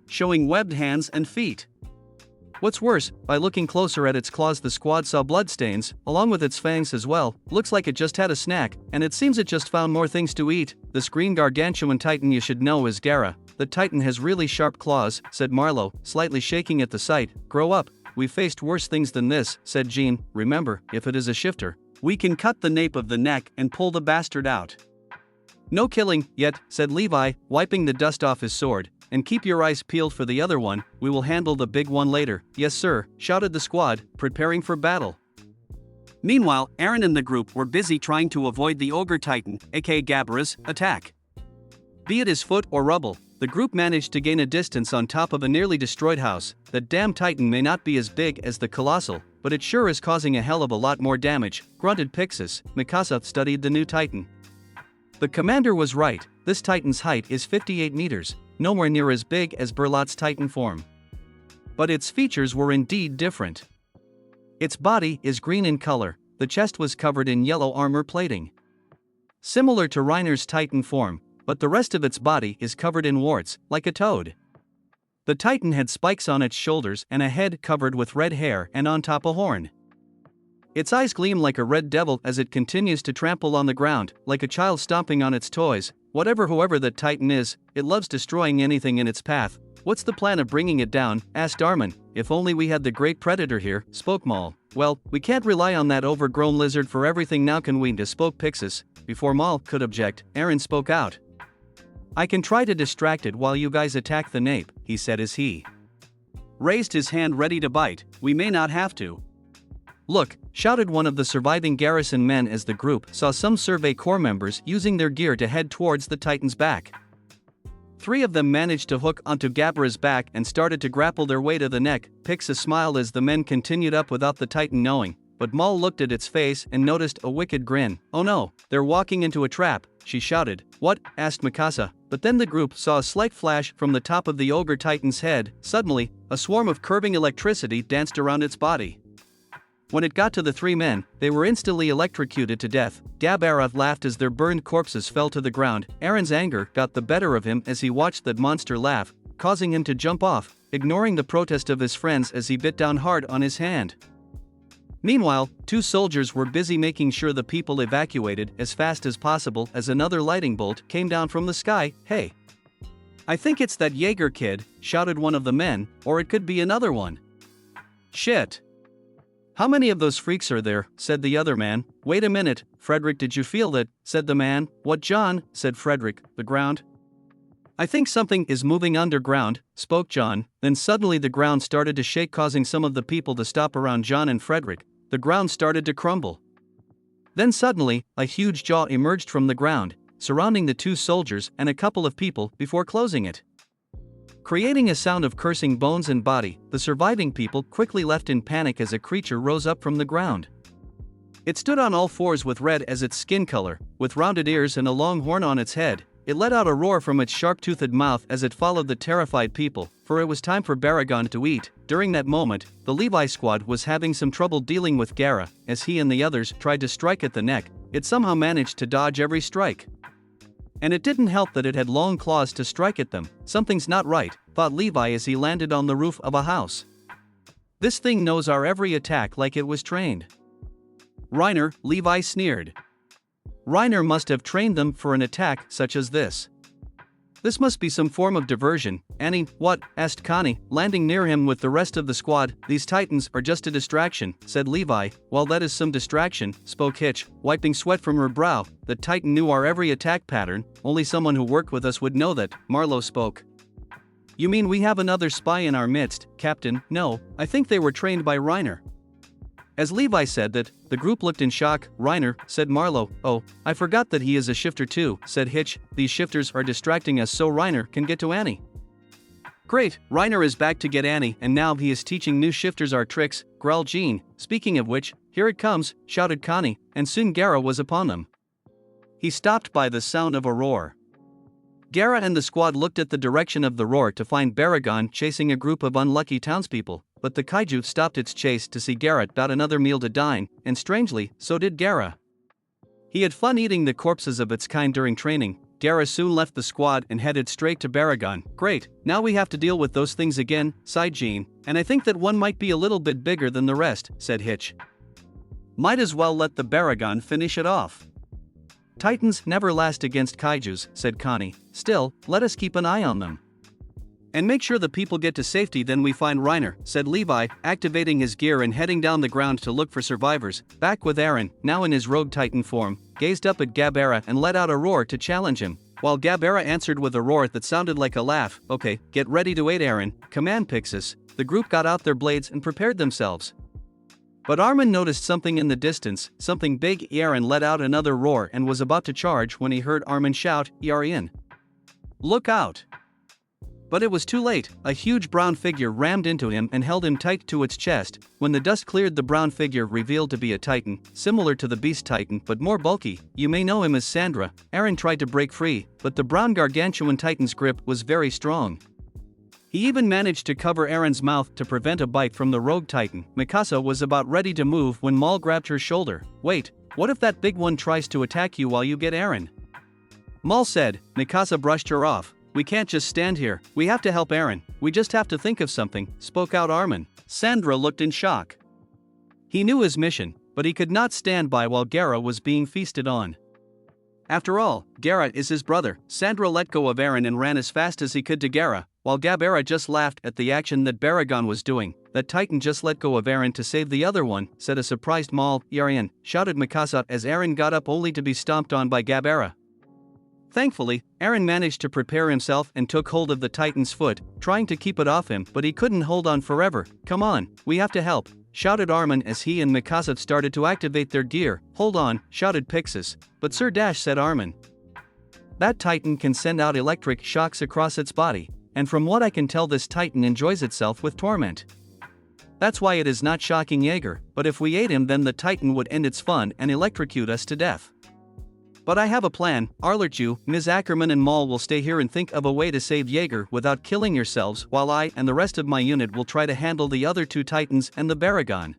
showing webbed hands and feet. What's worse, by looking closer at its claws the squad saw bloodstains, along with its fangs as well. Looks like it just had a snack, and it seems it just found more things to eat. This green gargantuan titan you should know is Gara. The titan has really sharp claws, said Marlowe, slightly shaking at the sight. Grow up, we've faced worse things than this, said Jean. Remember, if it is a shifter, we can cut the nape of the neck and pull the bastard out. No killing, yet, said Levi, wiping the dust off his sword. And keep your eyes peeled for the other one, we will handle the big one later. Yes sir, shouted the squad, preparing for battle. Meanwhile, Aaron and the group were busy trying to avoid the ogre titan, aka Gabbara's, attack. Be it his foot or rubble, the group managed to gain a distance on top of a nearly destroyed house. That damn titan may not be as big as the colossal, but it sure is causing a hell of a lot more damage, grunted Pixis. Mikasa studied the new titan. The commander was right, this titan's height is 58 meters. Nowhere near as big as Berlot's titan form. But its features were indeed different. Its body is green in color, the chest was covered in yellow armor plating, similar to Reiner's titan form, but the rest of its body is covered in warts, like a toad. The titan had spikes on its shoulders and a head covered with red hair and on top a horn. Its eyes gleam like a red devil as it continues to trample on the ground, like a child stomping on its toys. Whoever that titan is, it loves destroying anything in its path. What's the plan of bringing it down? Asked Armin. If only we had the great predator here, spoke Maul. Well, we can't rely on that overgrown lizard for everything now, can we? Spoke Pixis. Before Maul could object, Aaron spoke out. I can try to distract it while you guys attack the nape, he said as he raised his hand ready to bite. We may not have to. Look, shouted one of the surviving garrison men as the group saw some Survey Corps members using their gear to head towards the titan's back. 3 of them managed to hook onto Gabbara's back and started to grapple their way to the neck. Pixis smiled as the men continued up without the titan knowing, but Maul looked at its face and noticed a wicked grin. Oh no, they're walking into a trap, she shouted. What? Asked Mikasa, but then the group saw a slight flash from the top of the ogre titan's head. Suddenly, a swarm of curving electricity danced around its body. When it got to the 3 men, they were instantly electrocuted to death. Gabbara laughed as their burned corpses fell to the ground. Aaron's anger got the better of him as he watched that monster laugh, causing him to jump off, ignoring the protest of his friends as he bit down hard on his hand. Meanwhile, 2 soldiers were busy making sure the people evacuated as fast as possible as another lightning bolt came down from the sky. Hey! I think it's that Jaeger kid, shouted one of the men, or it could be another one. Shit! How many of those freaks are there? Said the other man. Wait a minute, Frederick, did you feel that? Said the man. What, John? Said Frederick. The ground? I think something is moving underground, spoke John. Then suddenly the ground started to shake, causing some of the people to stop around John and Frederick. The ground started to crumble. Then suddenly, a huge jaw emerged from the ground, surrounding the 2 soldiers and a couple of people before closing it, creating a sound of cursing bones and body. The surviving people quickly left in panic as a creature rose up from the ground. It stood on all 4s with red as its skin color, with rounded ears and a long horn on its head. It let out a roar from its sharp-toothed mouth as it followed the terrified people, for it was time for Baragon to eat. During that moment, the Levi squad was having some trouble dealing with Gara, as he and the others tried to strike at the neck. It somehow managed to dodge every strike. And it didn't help that it had long claws to strike at them. Something's not right, thought Levi as he landed on the roof of a house. This thing knows our every attack like it was trained. Reiner, Levi sneered. Reiner must have trained them for an attack such as this. This must be some form of diversion. Annie, what? Asked Connie, landing near him with the rest of the squad. These titans are just a distraction, said Levi. Well, that is some distraction, spoke Hitch, wiping sweat from her brow. The titan knew our every attack pattern, only someone who worked with us would know that, Marlowe spoke. You mean we have another spy in our midst, Captain? No, I think they were trained by Reiner. As Levi said that, the group looked in shock. Reiner, said Marlowe. Oh, I forgot that he is a shifter too, said Hitch. These shifters are distracting us so Reiner can get to Annie. Great, Reiner is back to get Annie and now he is teaching new shifters our tricks, growled Jean. Speaking of which, here it comes, shouted Connie, and soon Gara was upon them. He stopped by the sound of a roar. Gara and the squad looked at the direction of the roar to find Baragon chasing a group of unlucky townspeople, but the kaiju stopped its chase to see Gara got another meal to dine, and strangely, so did Gara. He had fun eating the corpses of its kind during training. Gara soon left the squad and headed straight to Baragon. Great, now we have to deal with those things again, sighed Jean, and I think that one might be a little bit bigger than the rest, said Hitch. Might as well let the Baragon finish it off. Titans never last against kaijus, said Connie. Still, let us keep an eye on them. And make sure the people get to safety, then we find Reiner, said Levi, activating his gear and heading down the ground to look for survivors. Back with Aaron, now in his rogue titan form, gazed up at Gabera and let out a roar to challenge him, while Gabera answered with a roar that sounded like a laugh. Okay, get ready to wait, Aaron, command Pixis. The group got out their blades and prepared themselves. But Armin noticed something in the distance, something big. Aaron let out another roar and was about to charge when he heard Armin shout, Arian. Look out! But it was too late. A huge brown figure rammed into him and held him tight to its chest. When the dust cleared, the brown figure revealed to be a titan, similar to the beast titan but more bulky. You may know him as Sandra. Aaron tried to break free, but the brown gargantuan titan's grip was very strong. He even managed to cover Aaron's mouth to prevent a bite from the rogue titan. Mikasa was about ready to move when Maul grabbed her shoulder. Wait, what if that big one tries to attack you while you get Aaron? Maul said. Mikasa brushed her off. We can't just stand here, we have to help Aaron, we just have to think of something, spoke out Armin. Sandra looked in shock. He knew his mission, but he could not stand by while Gara was being feasted on. After all, Gara is his brother. Sandra let go of Aaron and ran as fast as he could to Gara, while Gabera just laughed at the action that Baragon was doing. That titan just let go of Aaron to save the other one, said a surprised Maul. Arian, shouted Mikasa as Aaron got up only to be stomped on by Gabera. Thankfully, Aaron managed to prepare himself and took hold of the titan's foot, trying to keep it off him, but he couldn't hold on forever. Come on, we have to help, shouted Armin as he and Mikasa started to activate their gear. Hold on, shouted Pixis. But Sir Dash, said Armin. That titan can send out electric shocks across its body, and from what I can tell, this titan enjoys itself with torment. That's why it is not shocking Jaeger, but if we ate him, then the titan would end its fun and electrocute us to death. But I have a plan. Arlerju, Ms. Ackerman and Maul will stay here and think of a way to save Jaeger without killing yourselves, while I and the rest of my unit will try to handle the other two titans and the Baragon.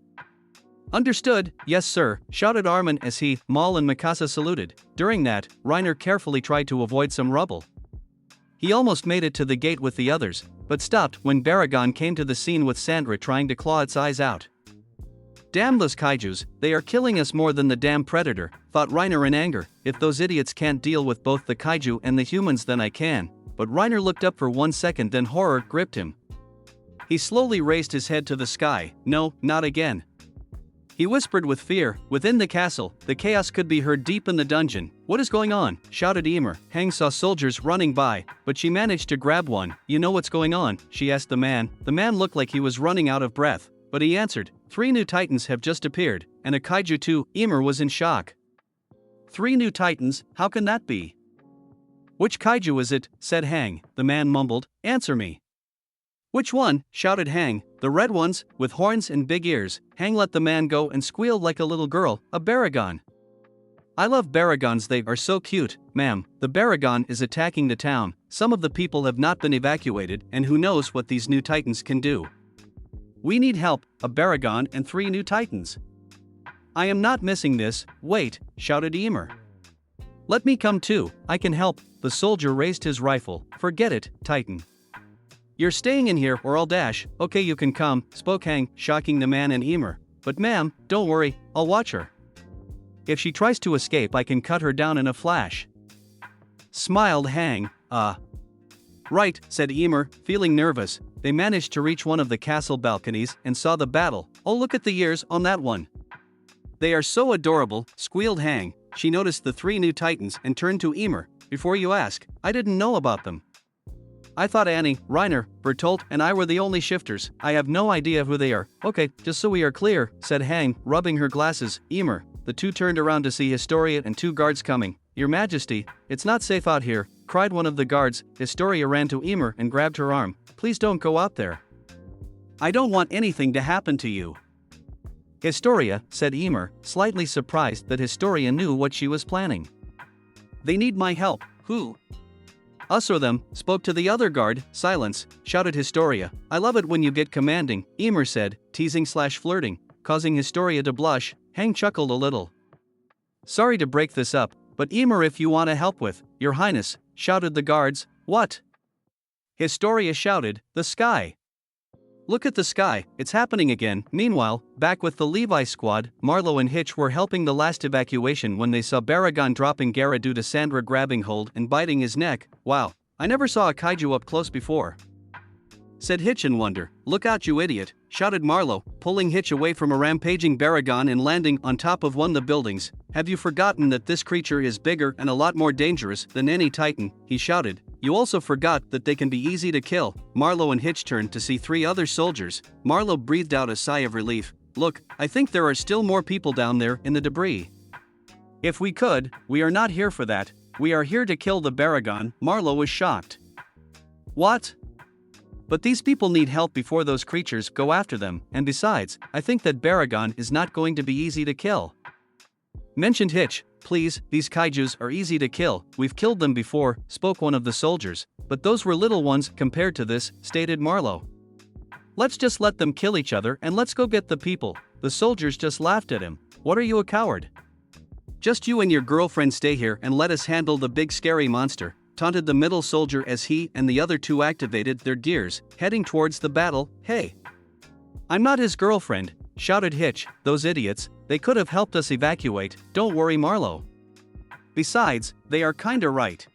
Understood, yes sir, shouted Armin as he, Maul and Mikasa saluted. During that, Reiner carefully tried to avoid some rubble. He almost made it to the gate with the others, but stopped when Baragon came to the scene with Sandra trying to claw its eyes out. Damn those kaijus, they are killing us more than the damn predator, thought Reiner in anger. If those idiots can't deal with both the kaiju and the humans, then I can. But Reiner looked up for 1 second, then horror gripped him. He slowly raised his head to the sky. No, not again. He whispered with fear. Within the castle, the chaos could be heard deep in the dungeon. What is going on? Shouted Emer. Hang saw soldiers running by, but she managed to grab one. You know what's going on? She asked the man. The man looked like he was running out of breath, but he answered. 3 new titans have just appeared, and a kaiju too. Emer was in shock. 3 new titans, how can that be? Which kaiju is it? Said Hang. The man mumbled. Answer me. Which one? Shouted Hang. The red ones, with horns and big ears. Hang let the man go and squealed like a little girl. A Baragon. I love Baragons, they are so cute. Ma'am, the Baragon is attacking the town. Some of the people have not been evacuated, and who knows what these new titans can do. We need help, a Baragon and 3 new titans. I am not missing this. Wait, shouted Emer. Let me come too, I can help. The soldier raised his rifle. Forget it, Titan. You're staying in here or I'll dash. Okay, you can come, spoke Hang, shocking the man and Emer. But ma'am, don't worry, I'll watch her. If she tries to escape, I can cut her down in a flash. Smiled Hang. Right, said Emer, feeling nervous. They managed to reach one of the castle balconies and saw the battle. Oh, look at the ears on that one. They are so adorable, squealed Hang. She noticed the 3 new titans and turned to Emer. Before you ask, I didn't know about them. I thought Annie, Reiner, Bertolt and I were the only shifters. I have no idea who they are. Okay, just so we are clear, said Hang, rubbing her glasses. Emer. The 2 turned around to see Historia and 2 guards coming. Your Majesty, it's not safe out here, cried one of the guards. Historia ran to Emer and grabbed her arm. Please don't go out there. I don't want anything to happen to you. Historia, said Emer, slightly surprised that Historia knew what she was planning. They need my help. Who? Us or them, spoke to the other guard. Silence, shouted Historia. I love it when you get commanding, Emer said, teasing/flirting, causing Historia to blush. Hang chuckled a little. Sorry to break this up, but Emer, if you want to help with, your highness, shouted the guards. What? Historia shouted, the sky. Look at the sky, it's happening again. Meanwhile, back with the Levi squad, Marlowe and Hitch were helping the last evacuation when they saw Baragon dropping Gara due to Sandra grabbing hold and biting his neck. Wow, I never saw a kaiju up close before, said Hitch in wonder. Look out, you idiot, shouted Marlowe, pulling Hitch away from a rampaging Baragon and landing on top of one of the buildings. Have you forgotten that this creature is bigger and a lot more dangerous than any Titan, he shouted. You also forgot that they can be easy to kill. Marlowe and Hitch turned to see 3 other soldiers. Marlowe breathed out a sigh of relief. Look, I think there are still more people down there in the debris. If we could, we are not here for that. We are here to kill the Baragon. Marlowe was shocked. What? But these people need help before those creatures go after them, and besides, I think that Baragon is not going to be easy to kill. Mentioned Hitch. Please, these kaijus are easy to kill, we've killed them before, spoke one of the soldiers, but those were little ones compared to this, stated Marlowe. Let's just let them kill each other and let's go get the people. The soldiers just laughed at him. What are you, a coward? Just you and your girlfriend stay here and let us handle the big scary monster, taunted the middle soldier as he and the other 2 activated their gears, heading towards the battle. Hey! I'm not his girlfriend, shouted Hitch. Those idiots, they could have helped us evacuate. Don't worry, Marlowe. Besides, they are kinda right.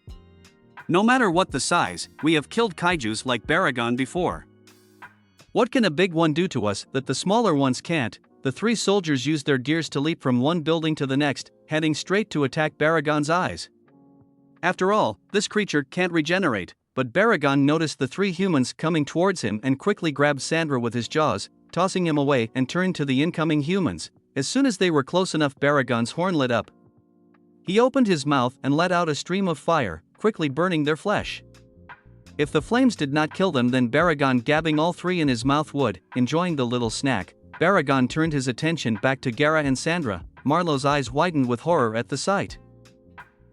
No matter what the size, we have killed kaijus like Baragon before. What can a big one do to us that the smaller ones can't? The 3 soldiers used their gears to leap from one building to the next, heading straight to attack Baragon's eyes. After all, this creature can't regenerate, but Baragon noticed the 3 humans coming towards him and quickly grabbed Sandra with his jaws, tossing him away and turned to the incoming humans. As soon as they were close enough, Baragon's horn lit up. He opened his mouth and let out a stream of fire, quickly burning their flesh. If the flames did not kill them, then Baragon, gabbing all 3 in his mouth, would. Enjoying the little snack, Baragon turned his attention back to Gara and Sandra. Marlowe's eyes widened with horror at the sight.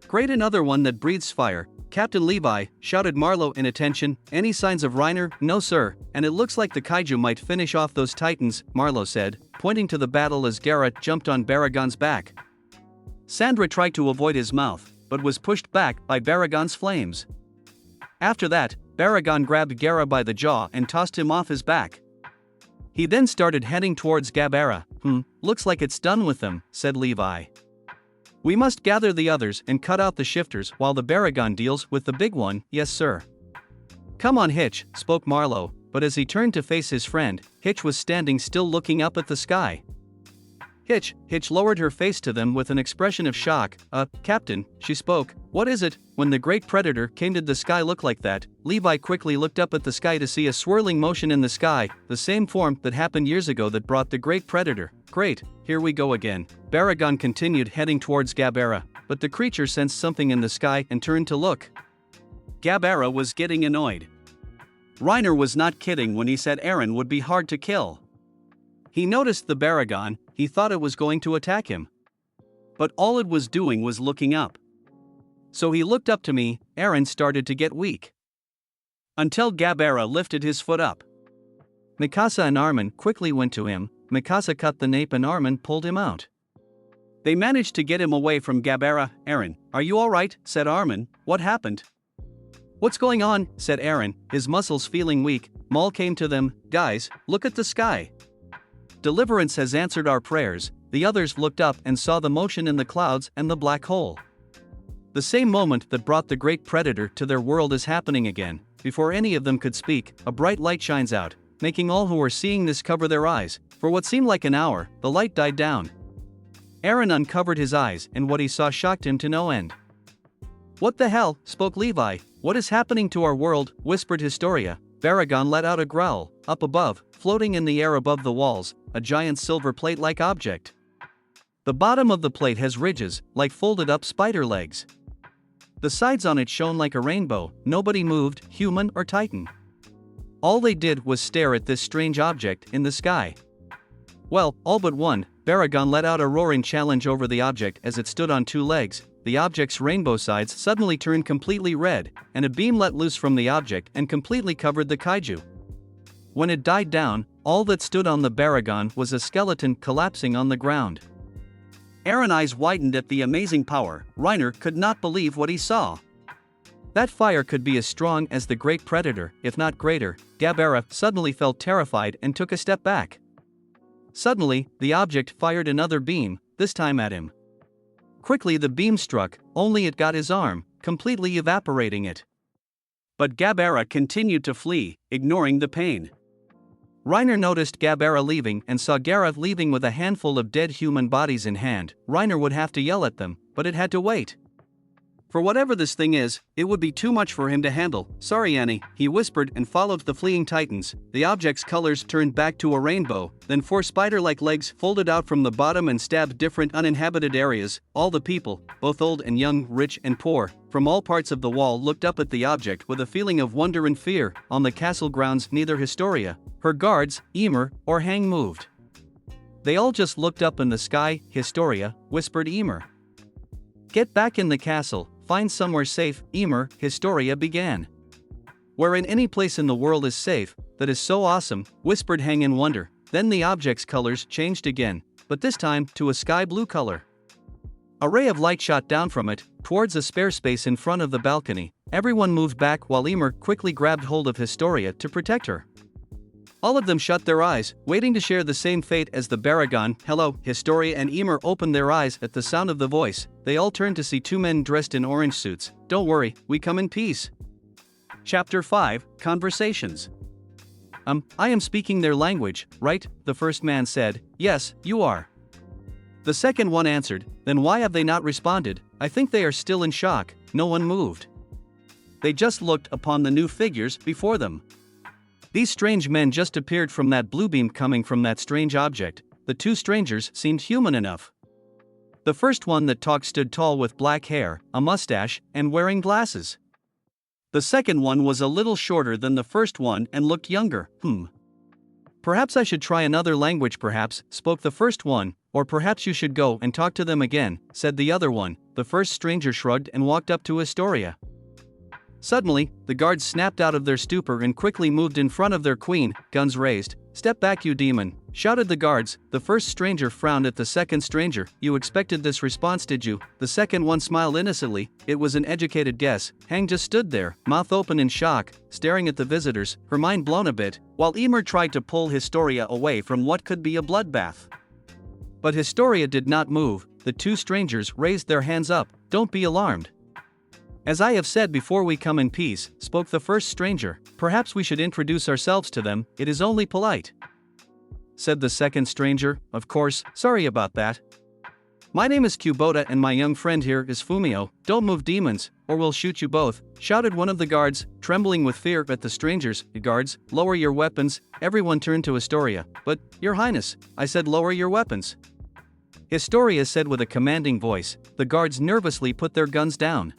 Great, another one that breathes fire. Captain Levi, shouted Marlowe in attention. Any signs of Reiner? No sir, and it looks like the kaiju might finish off those titans, Marlowe said, pointing to the battle as Gara jumped on Baragon's back. Sandra tried to avoid his mouth, but was pushed back by Baragon's flames. After that, Baragon grabbed Gara by the jaw and tossed him off his back. He then started heading towards Gabara. Looks like it's done with them, said Levi. We must gather the others and cut out the shifters while the Baragon deals with the big one. Yes sir. Come on, Hitch, spoke Marlowe, but as he turned to face his friend, Hitch was standing still looking up at the sky. Hitch lowered her face to them with an expression of shock. Captain, she spoke, what is it? When the great predator came, did the sky look like that? Levi quickly looked up at the sky to see a swirling motion in the sky, the same form that happened years ago that brought the great predator. Great, here we go again. Baragon continued heading towards Gabara, but the creature sensed something in the sky and turned to look. Gabara was getting annoyed. Reiner was not kidding when he said Eren would be hard to kill. He noticed the Baragon, he thought it was going to attack him. But all it was doing was looking up. So he looked up to me. Eren started to get weak. Until Gabara lifted his foot up. Mikasa and Armin quickly went to him. Mikasa cut the nape and Armin pulled him out. They managed to get him away from Gabara. Eren, are you alright? Said Armin. What happened? What's going on? Said Eren, his muscles feeling weak. Maul came to them. Guys, look at the sky. Deliverance has answered our prayers. The others looked up and saw the motion in the clouds and the black hole. The same moment that brought the great predator to their world is happening again. Before any of them could speak, a bright light shines out, making all who were seeing this cover their eyes. For what seemed like an hour, the light died down. Eren uncovered his eyes, and what he saw shocked him to no end. What the hell? Spoke Levi. What is happening to our world? Whispered Historia. Baragon let out a growl. Up above, floating in the air above the walls, a giant silver plate-like object. The bottom of the plate has ridges, like folded-up spider legs. The sides on it shone like a rainbow. Nobody moved, human or Titan. All they did was stare at this strange object in the sky. Well, all but one. Baragon let out a roaring challenge over the object as it stood on two legs. The object's rainbow sides suddenly turned completely red, and a beam let loose from the object and completely covered the kaiju. When it died down, all that stood on the Baragon was a skeleton collapsing on the ground. Aaron's eyes widened at the amazing power. Reiner could not believe what he saw. That fire could be as strong as the great predator, if not greater. Gabara suddenly felt terrified and took a step back. Suddenly, the object fired another beam, this time at him. Quickly the beam struck, only it got his arm, completely evaporating it. But Gabara continued to flee, ignoring the pain. Reiner noticed Gabara leaving and saw Gareth leaving with a handful of dead human bodies in hand. Reiner would have to yell at them, but it had to wait. For whatever this thing is, it would be too much for him to handle. Sorry Annie, he whispered and followed the fleeing titans. The object's colors turned back to a rainbow, then four spider-like legs folded out from the bottom and stabbed different uninhabited areas. All the people, both old and young, rich and poor, from all parts of the wall looked up at the object with a feeling of wonder and fear. On the castle grounds neither Historia, her guards, Emer, or Hang moved. They all just looked up in the sky. Historia, whispered Emer. Get back in the castle. Find somewhere safe, Emer, Historia began. Wherein any place in the world is safe, that is so awesome, whispered Hang in wonder. Then the object's colors changed again, but this time to a sky blue color. A ray of light shot down from it, towards a spare space in front of the balcony. Everyone moved back while Emer quickly grabbed hold of Historia to protect her. All of them shut their eyes, waiting to share the same fate as the Baragon. Hello, Historia and Emer opened their eyes at the sound of the voice. They all turned to see two men dressed in orange suits. Don't worry, we come in peace. Chapter 5, Conversations. I am speaking their language, right? The first man said. Yes, you are. The second one answered. Then why have they not responded? I think they are still in shock. No one moved. They just looked upon the new figures before them. These strange men just appeared from that blue beam coming from that strange object. The two strangers seemed human enough. The first one that talked stood tall with black hair, a mustache, and wearing glasses. The second one was a little shorter than the first one and looked younger. Perhaps I should try another language perhaps, spoke the first one, or perhaps you should go and talk to them again, said the other one. The first stranger shrugged and walked up to Historia. Suddenly, the guards snapped out of their stupor and quickly moved in front of their queen, guns raised. Step back you demon, shouted the guards. The first stranger frowned at the second stranger. You expected this response did you? The second one smiled innocently. It was an educated guess. Hang just stood there, mouth open in shock, staring at the visitors, her mind blown a bit, while Emer tried to pull Historia away from what could be a bloodbath. But Historia did not move. The two strangers raised their hands up. Don't be alarmed. As I have said before, we come in peace, spoke the first stranger. Perhaps we should introduce ourselves to them, it is only polite. Said the second stranger. Of course, sorry about that. My name is Kubota and my young friend here is Fumio. Don't move demons, or we'll shoot you both, shouted one of the guards, trembling with fear at the strangers. Guards, lower your weapons. Everyone turned to Historia. But, Your Highness, I said lower your weapons. Historia said with a commanding voice. The guards nervously put their guns down.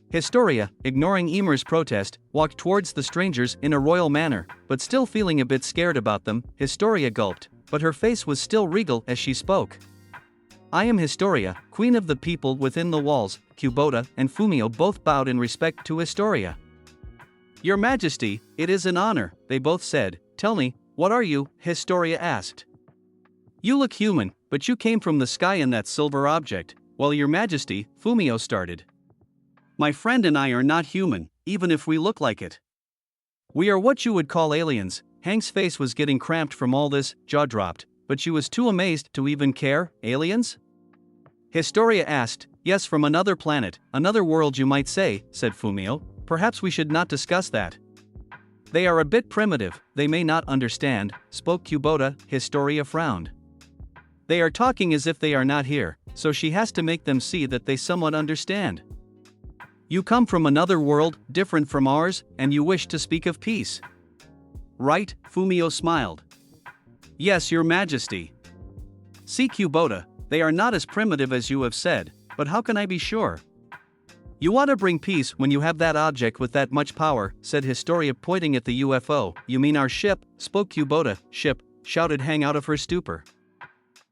Historia, ignoring Emer's protest, walked towards the strangers in a royal manner, but still feeling a bit scared about them. Historia gulped, but her face was still regal as she spoke. I am Historia, queen of the people within the walls. Kubota and Fumio both bowed in respect to Historia. Your Majesty, it is an honor, they both said. Tell me, what are you? Historia asked. You look human, but you came from the sky in that silver object. Well, Your Majesty, Fumio started. My friend and I are not human, even if we look like it. We are what you would call aliens. Hank's face was getting cramped from all this, jaw dropped, but she was too amazed to even care. Aliens? Historia asked. Yes, from another planet, another world you might say, said Fumio. Perhaps we should not discuss that. They are a bit primitive, they may not understand, spoke Kubota. Historia frowned. They are talking as if they are not here, so she has to make them see that they somewhat understand. You come from another world, different from ours, and you wish to speak of peace. Right? Fumio smiled. Yes, Your Majesty. See Kubota, they are not as primitive as you have said, but how can I be sure? You want to bring peace when you have that object with that much power, said Historia, pointing at the UFO. You mean our ship, spoke Kubota. Ship, shouted Hang out of her stupor.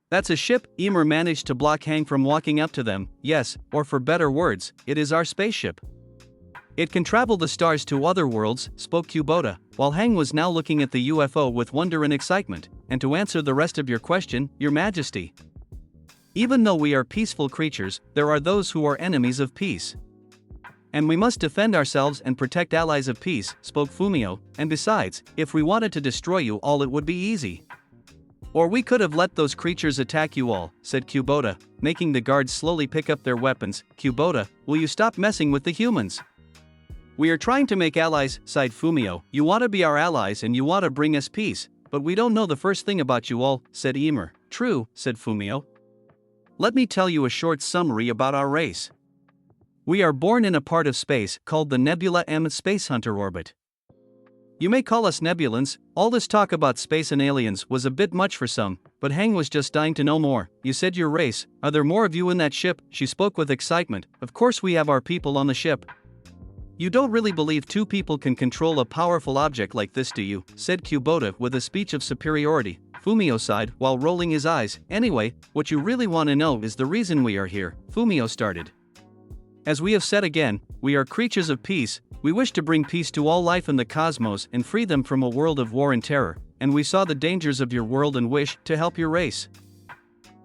That's a ship. Emer managed to block Hang from walking up to them. Yes, or for better words, it is our spaceship. It can travel the stars to other worlds, spoke Kubota, while Hang was now looking at the UFO with wonder and excitement. And to answer the rest of your question, Your Majesty. Even though we are peaceful creatures, there are those who are enemies of peace. And we must defend ourselves and protect allies of peace, spoke Fumio, and besides, if we wanted to destroy you all it would be easy. Or we could have let those creatures attack you all, said Kubota, making the guards slowly pick up their weapons. Kubota, will you stop messing with the humans? We are trying to make allies, sighed Fumio. You want to be our allies and you want to bring us peace, but we don't know the first thing about you all, said Emer. True, said Fumio. Let me tell you a short summary about our race. We are born in a part of space called the Nebula M Space Hunter orbit. You may call us Nebulans. All this talk about space and aliens was a bit much for some, but Hang was just dying to know more. You said your race, are there more of you in that ship? She spoke with excitement. Of course we have our people on the ship. You don't really believe two people can control a powerful object like this, do you? Said Kubota with a speech of superiority. Fumio sighed while rolling his eyes. Anyway, what you really want to know is the reason we are here, Fumio started. As we have said again, we are creatures of peace. We wish to bring peace to all life in the cosmos and free them from a world of war and terror, and we saw the dangers of your world and wish to help your race.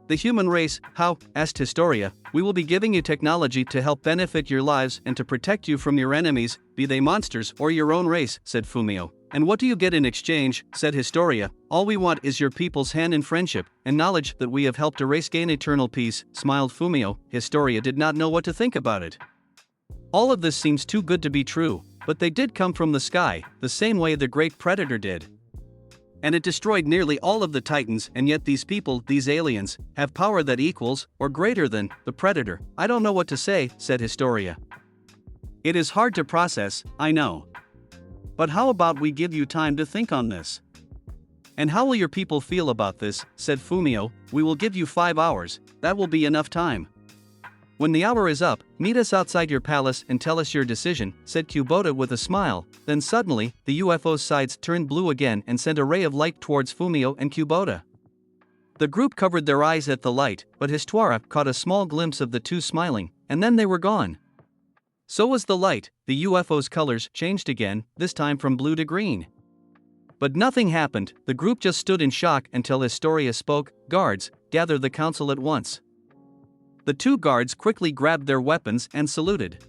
The human race, how? Asked Historia. We will be giving you technology to help benefit your lives and to protect you from your enemies, be they monsters or your own race, said Fumio. And what do you get in exchange, said Historia. All we want is your people's hand in friendship, and knowledge that we have helped a race gain eternal peace, smiled Fumio. Historia did not know what to think about it. All of this seems too good to be true, but they did come from the sky, the same way the great predator did. And it destroyed nearly all of the Titans, and yet these people, these aliens, have power that equals, or greater than, the predator. I don't know what to say, said Historia. It is hard to process, I know. But how about we give you time to think on this? And how will your people feel about this, said Fumio. We will give you 5 hours, that will be enough time. When the hour is up, meet us outside your palace and tell us your decision, said Kubota with a smile. Then suddenly, the UFO's sides turned blue again and sent a ray of light towards Fumio and Kubota. The group covered their eyes at the light, but Historia caught a small glimpse of the two smiling, and then they were gone. So was the light. The UFO's colors changed again, this time from blue to green. But nothing happened. The group just stood in shock until Historia spoke. Guards, gather the council at once. The two guards quickly grabbed their weapons and saluted.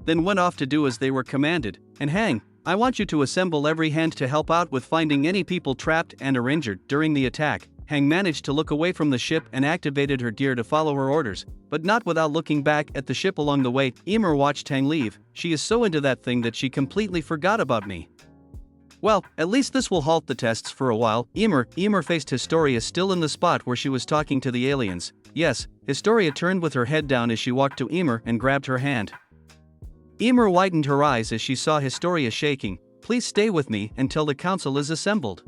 Then went off to do as they were commanded. And Hang, I want you to assemble every hand to help out with finding any people trapped and or injured during the attack. Hang managed to look away from the ship and activated her gear to follow her orders, but not without looking back at the ship along the way. Emer watched Hang leave. She is so into that thing that she completely forgot about me. Well, at least this will halt the tests for a while. Emer faced Historia still in the spot where she was talking to the aliens. Yes, Historia turned with her head down as she walked to Emer and grabbed her hand. Emer widened her eyes as she saw Historia shaking. Please stay with me until the council is assembled.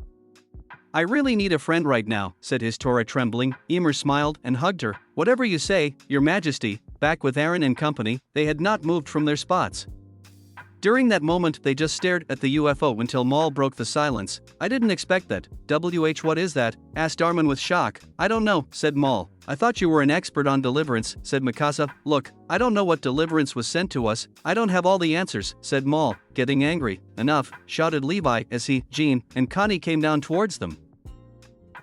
I really need a friend right now, said Historia trembling. Emer smiled and hugged her. Whatever you say, Your Majesty. Back with Aaron and company, they had not moved from their spots. During that moment they just stared at the UFO until Maul broke the silence. I didn't expect that. What is that? Asked Armin with shock. I don't know, said Maul. I thought you were an expert on deliverance, said Mikasa. Look, I don't know what deliverance was sent to us. I don't have all the answers, said Maul, getting angry. Enough, shouted Levi as he, Jean, and Connie came down towards them.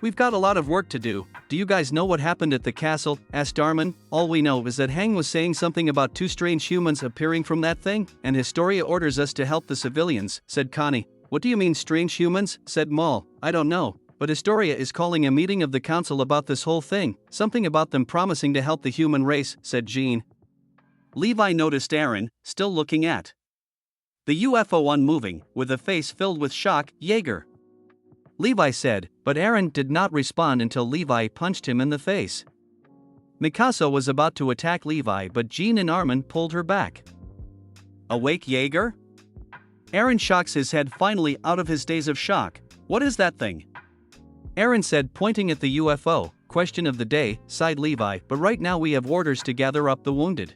We've got a lot of work to do. Do you guys know what happened at the castle? Asked Armin. All we know is that Hang was saying something about two strange humans appearing from that thing, and Historia orders us to help the civilians, said Connie. What do you mean strange humans? Said Maul. I don't know, but Historia is calling a meeting of the council about this whole thing, something about them promising to help the human race, said Jean. Levi noticed Aaron, still looking at the UFO unmoving, with a face filled with shock. Jaeger. Levi said, but Aaron did not respond until Levi punched him in the face. Mikasa was about to attack Levi, but Jean and Armin pulled her back. Awake, Jaeger? Aaron shocks his head finally out of his daze of shock. What is that thing? Aaron said, pointing at the UFO. Question of the day, sighed Levi, but right now we have orders to gather up the wounded.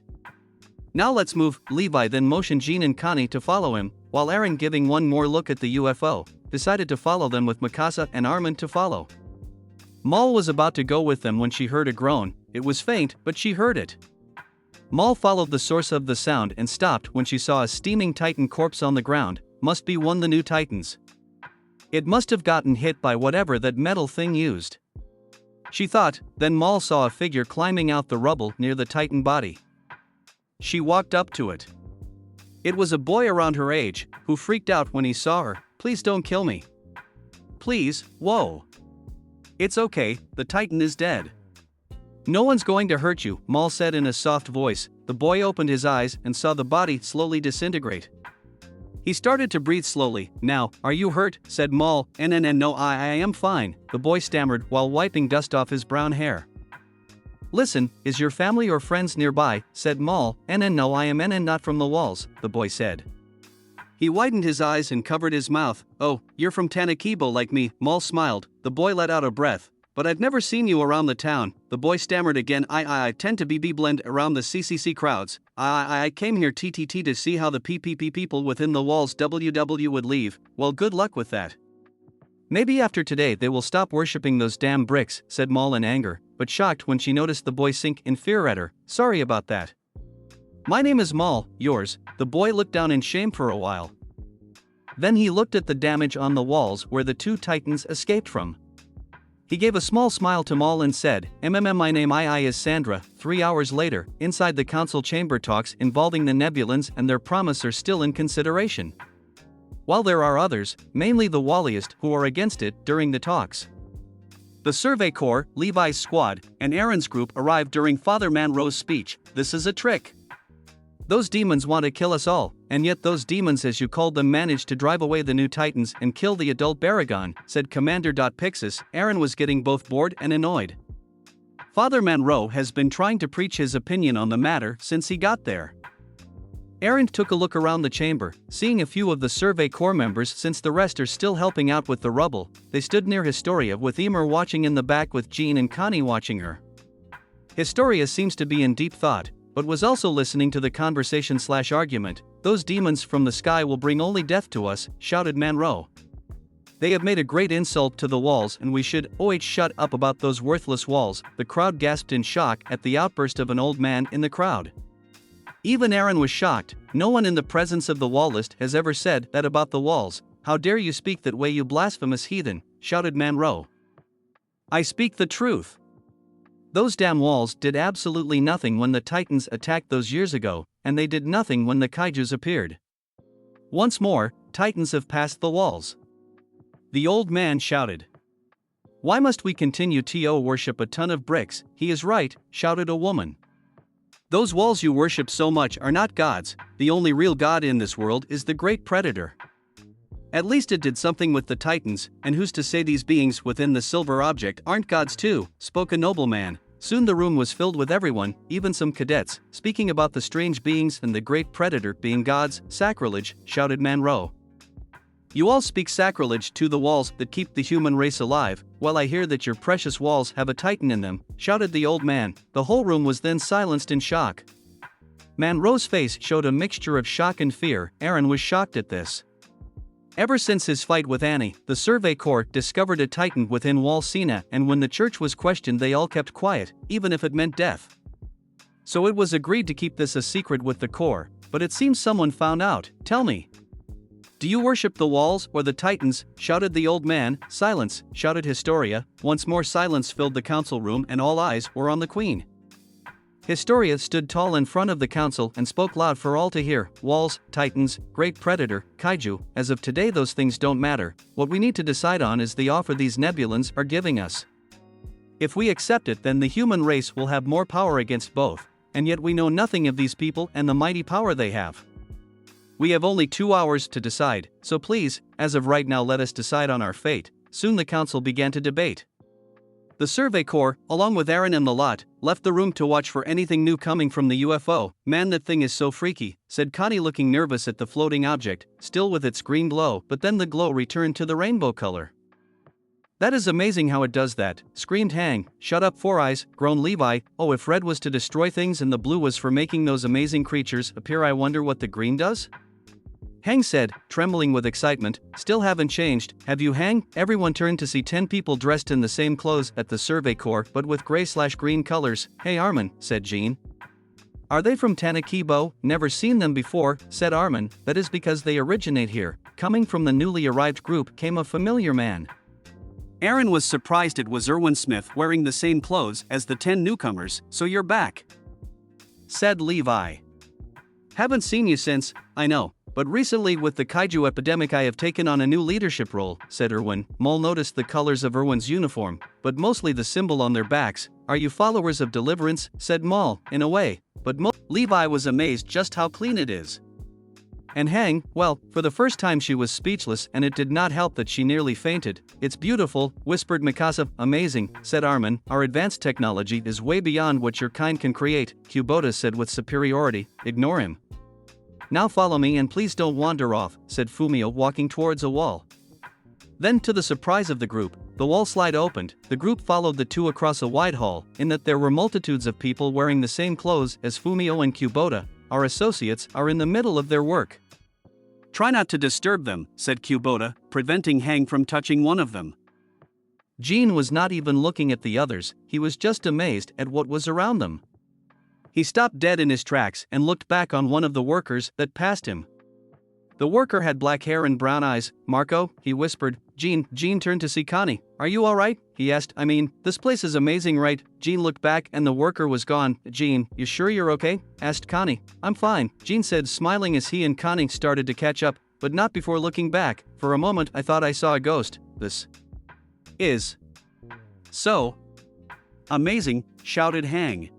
Now let's move. Levi then motioned Jean and Connie to follow him, while Aaron, giving one more look at the UFO, decided to follow them with Mikasa and Armin to follow. Maul was about to go with them when she heard a groan. It was faint, but she heard it. Maul followed the source of the sound and stopped when she saw a steaming Titan corpse on the ground. Must be one of the new Titans. It must have gotten hit by whatever that metal thing used, she thought. Then Maul saw a figure climbing out the rubble near the Titan body. She walked up to it. It was a boy around her age, who freaked out when he saw her. Please don't kill me. Please, whoa. It's okay, the Titan is dead. No one's going to hurt you, Maul said in a soft voice. The boy opened his eyes and saw the body slowly disintegrate. He started to breathe slowly. Now, are you hurt? Said Maul. No, I am fine, the boy stammered while wiping dust off his brown hair. Listen, is your family or friends nearby? Said Maul. No, I am not from the walls, the boy said. He widened his eyes and covered his mouth. Oh, you're from Tanakibo like me, Maul smiled. The boy let out a breath. But I've never seen you around the town, the boy stammered again. I tend to be blend around the CCC crowds. I came here TTT to see how the PPP people within the walls WW would leave. Well, good luck with that. Maybe after today they will stop worshipping those damn bricks, said Maul in anger, but shocked when she noticed the boy sink in fear at her. Sorry about that. My name is Maul, yours. The boy looked down in shame for a while. Then he looked at the damage on the walls where the two Titans escaped from. He gave a small smile to Maul and said, my name is Sandra. 3 hours later, inside the council chamber, talks involving the Nebulans and their promise are still in consideration. While there are others, mainly the Walliest, who are against it during the talks. The Survey Corps, Levi's squad, and Aaron's group arrived during Father Manro's speech. This is a trick. Those demons want to kill us all, and yet those demons, as you called them, managed to drive away the new Titans and kill the adult Baragon, said Commander Pixis. Aaron was getting both bored and annoyed. Father Manro has been trying to preach his opinion on the matter since he got there. Aaron took a look around the chamber, seeing a few of the Survey Corps members since the rest are still helping out with the rubble. They stood near Historia with Emer watching in the back with Jean and Connie watching her. Historia seems to be in deep thought, but was also listening to the conversation/argument. Those demons from the sky will bring only death to us, shouted Manro. They have made a great insult to the walls and we should shut up about those worthless walls. The crowd gasped in shock at the outburst of an old man in the crowd. Even Aaron was shocked. No one in the presence of the Wallist has ever said that about the walls. How dare you speak that way, you blasphemous heathen, shouted Manro. I speak the truth. Those damn walls did absolutely nothing when the Titans attacked those years ago, and they did nothing when the Kaijus appeared. Once more, Titans have passed the walls. The old man shouted. Why must we continue to worship a ton of bricks? He is right, shouted a woman. Those walls you worship so much are not gods. The only real god in this world is the great predator. At least it did something with the Titans, and who's to say these beings within the silver object aren't gods too, spoke a nobleman. Soon the room was filled with everyone, even some cadets, speaking about the strange beings and the great predator being gods. Sacrilege, shouted Manro. You all speak sacrilege to the walls that keep the human race alive. Well, I hear that your precious walls have a Titan in them, shouted the old man. The whole room was then silenced in shock. Manro's face showed a mixture of shock and fear. Aaron was shocked at this. Ever since his fight with Annie, the Survey Corps discovered a Titan within Wall Sina, and when the church was questioned they all kept quiet, even if it meant death. So it was agreed to keep this a secret with the Corps, but it seems someone found out. Tell me. Do you worship the walls or the Titans? Shouted the old man. Silence, shouted Historia. Once more silence filled the council room and all eyes were on the queen. Historia stood tall in front of the council and spoke loud for all to hear. Walls, Titans, great predator, kaiju, as of today those things don't matter. What we need to decide on is the offer these Nebulans are giving us. If we accept it, then the human race will have more power against both, and yet we know nothing of these people and the mighty power they have. We have only 2 hours to decide, so please, as of right now let us decide on our fate. Soon the council began to debate. The Survey Corps, along with Aaron and the lot, left the room to watch for anything new coming from the UFO. Man, that thing is so freaky, said Connie, looking nervous at the floating object, still with its green glow, but then the glow returned to the rainbow color. That is amazing how it does that, screamed Hang. Shut up, Four Eyes, groaned Levi. Oh, if red was to destroy things and the blue was for making those amazing creatures appear, I wonder what the green does? Hang said, trembling with excitement. Still haven't changed, have you, Hang? Everyone turned to see 10 people dressed in the same clothes at the survey corps but with gray/green colors. Hey Armin, said Jean. Are they from Tanakibo? Never seen them before, said Armin. That is because they originate here. Coming from the newly arrived group came a familiar man. Aaron was surprised it was Erwin Smith wearing the same clothes as the 10 newcomers. So you're back, said Levi. Haven't seen you since, I know. But recently with the kaiju epidemic I have taken on a new leadership role, said Erwin. Mole noticed the colors of Erwin's uniform, but mostly the symbol on their backs. Are you followers of Deliverance? Said Mole, in a way, but Levi was amazed just how clean it is. And Hang, well, for the first time she was speechless and it did not help that she nearly fainted. It's beautiful, whispered Mikasa. Amazing, said Armin. Our advanced technology is way beyond what your kind can create, Kubota said with superiority. Ignore him. Now follow me and please don't wander off, said Fumio walking towards a wall. Then to the surprise of the group, the wall slide opened. The group followed the two across a wide hall, in that there were multitudes of people wearing the same clothes as Fumio and Kubota. Our associates are in the middle of their work. Try not to disturb them, said Kubota, preventing Hang from touching one of them. Jean was not even looking at the others, he was just amazed at what was around them. He stopped dead in his tracks and looked back on one of the workers that passed him. The worker had black hair and brown eyes. Marco, he whispered. Jean turned to see Connie. Are you alright? He asked. I mean, this place is amazing, right? Jean looked back and the worker was gone. Jean, you sure you're okay? Asked Connie. I'm fine, Jean said, smiling as he and Connie started to catch up, but not before looking back. For a moment I thought I saw a ghost. This is so amazing, shouted Hang.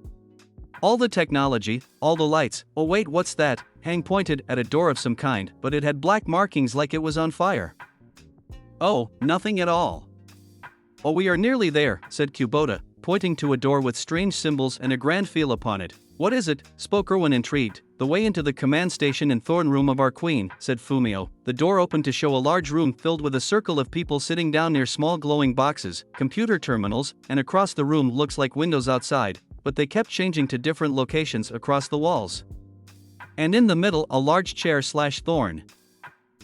All the technology, all the lights. Oh wait, what's that? Hang pointed at a door of some kind, but it had black markings like it was on fire. Oh, nothing at all. Oh, we are nearly there, said Kubota, pointing to a door with strange symbols and a grand feel upon it. What is it? Spoke Erwin, intrigued. The way into the command station and throne room of our queen, said Fumio. The door opened to show a large room filled with a circle of people sitting down near small glowing boxes, computer terminals, and across the room looks like windows outside, but they kept changing to different locations across the walls. And in the middle a large chair/throne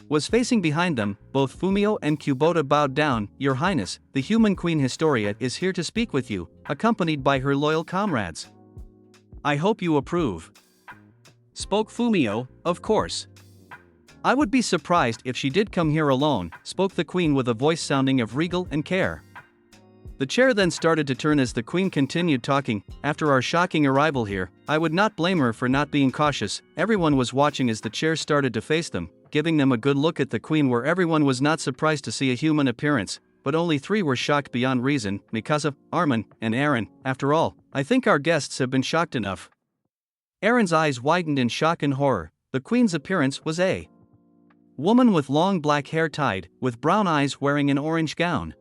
was facing behind them. Both Fumio and Kubota bowed down. Your Highness, the human queen Historia is here to speak with you, accompanied by her loyal comrades. I hope you approve. Spoke Fumio, of course. I would be surprised if she did come here alone, spoke the queen with a voice sounding of regal and care. The chair then started to turn as the queen continued talking. After our shocking arrival here, I would not blame her for not being cautious. Everyone was watching as the chair started to face them, giving them a good look at the queen where everyone was not surprised to see a human appearance, but only 3 were shocked beyond reason, Mikasa, Armin, and Aaron. After all, I think our guests have been shocked enough. Aaron's eyes widened in shock and horror. The queen's appearance was a woman with long black hair tied, with brown eyes, wearing an orange gown.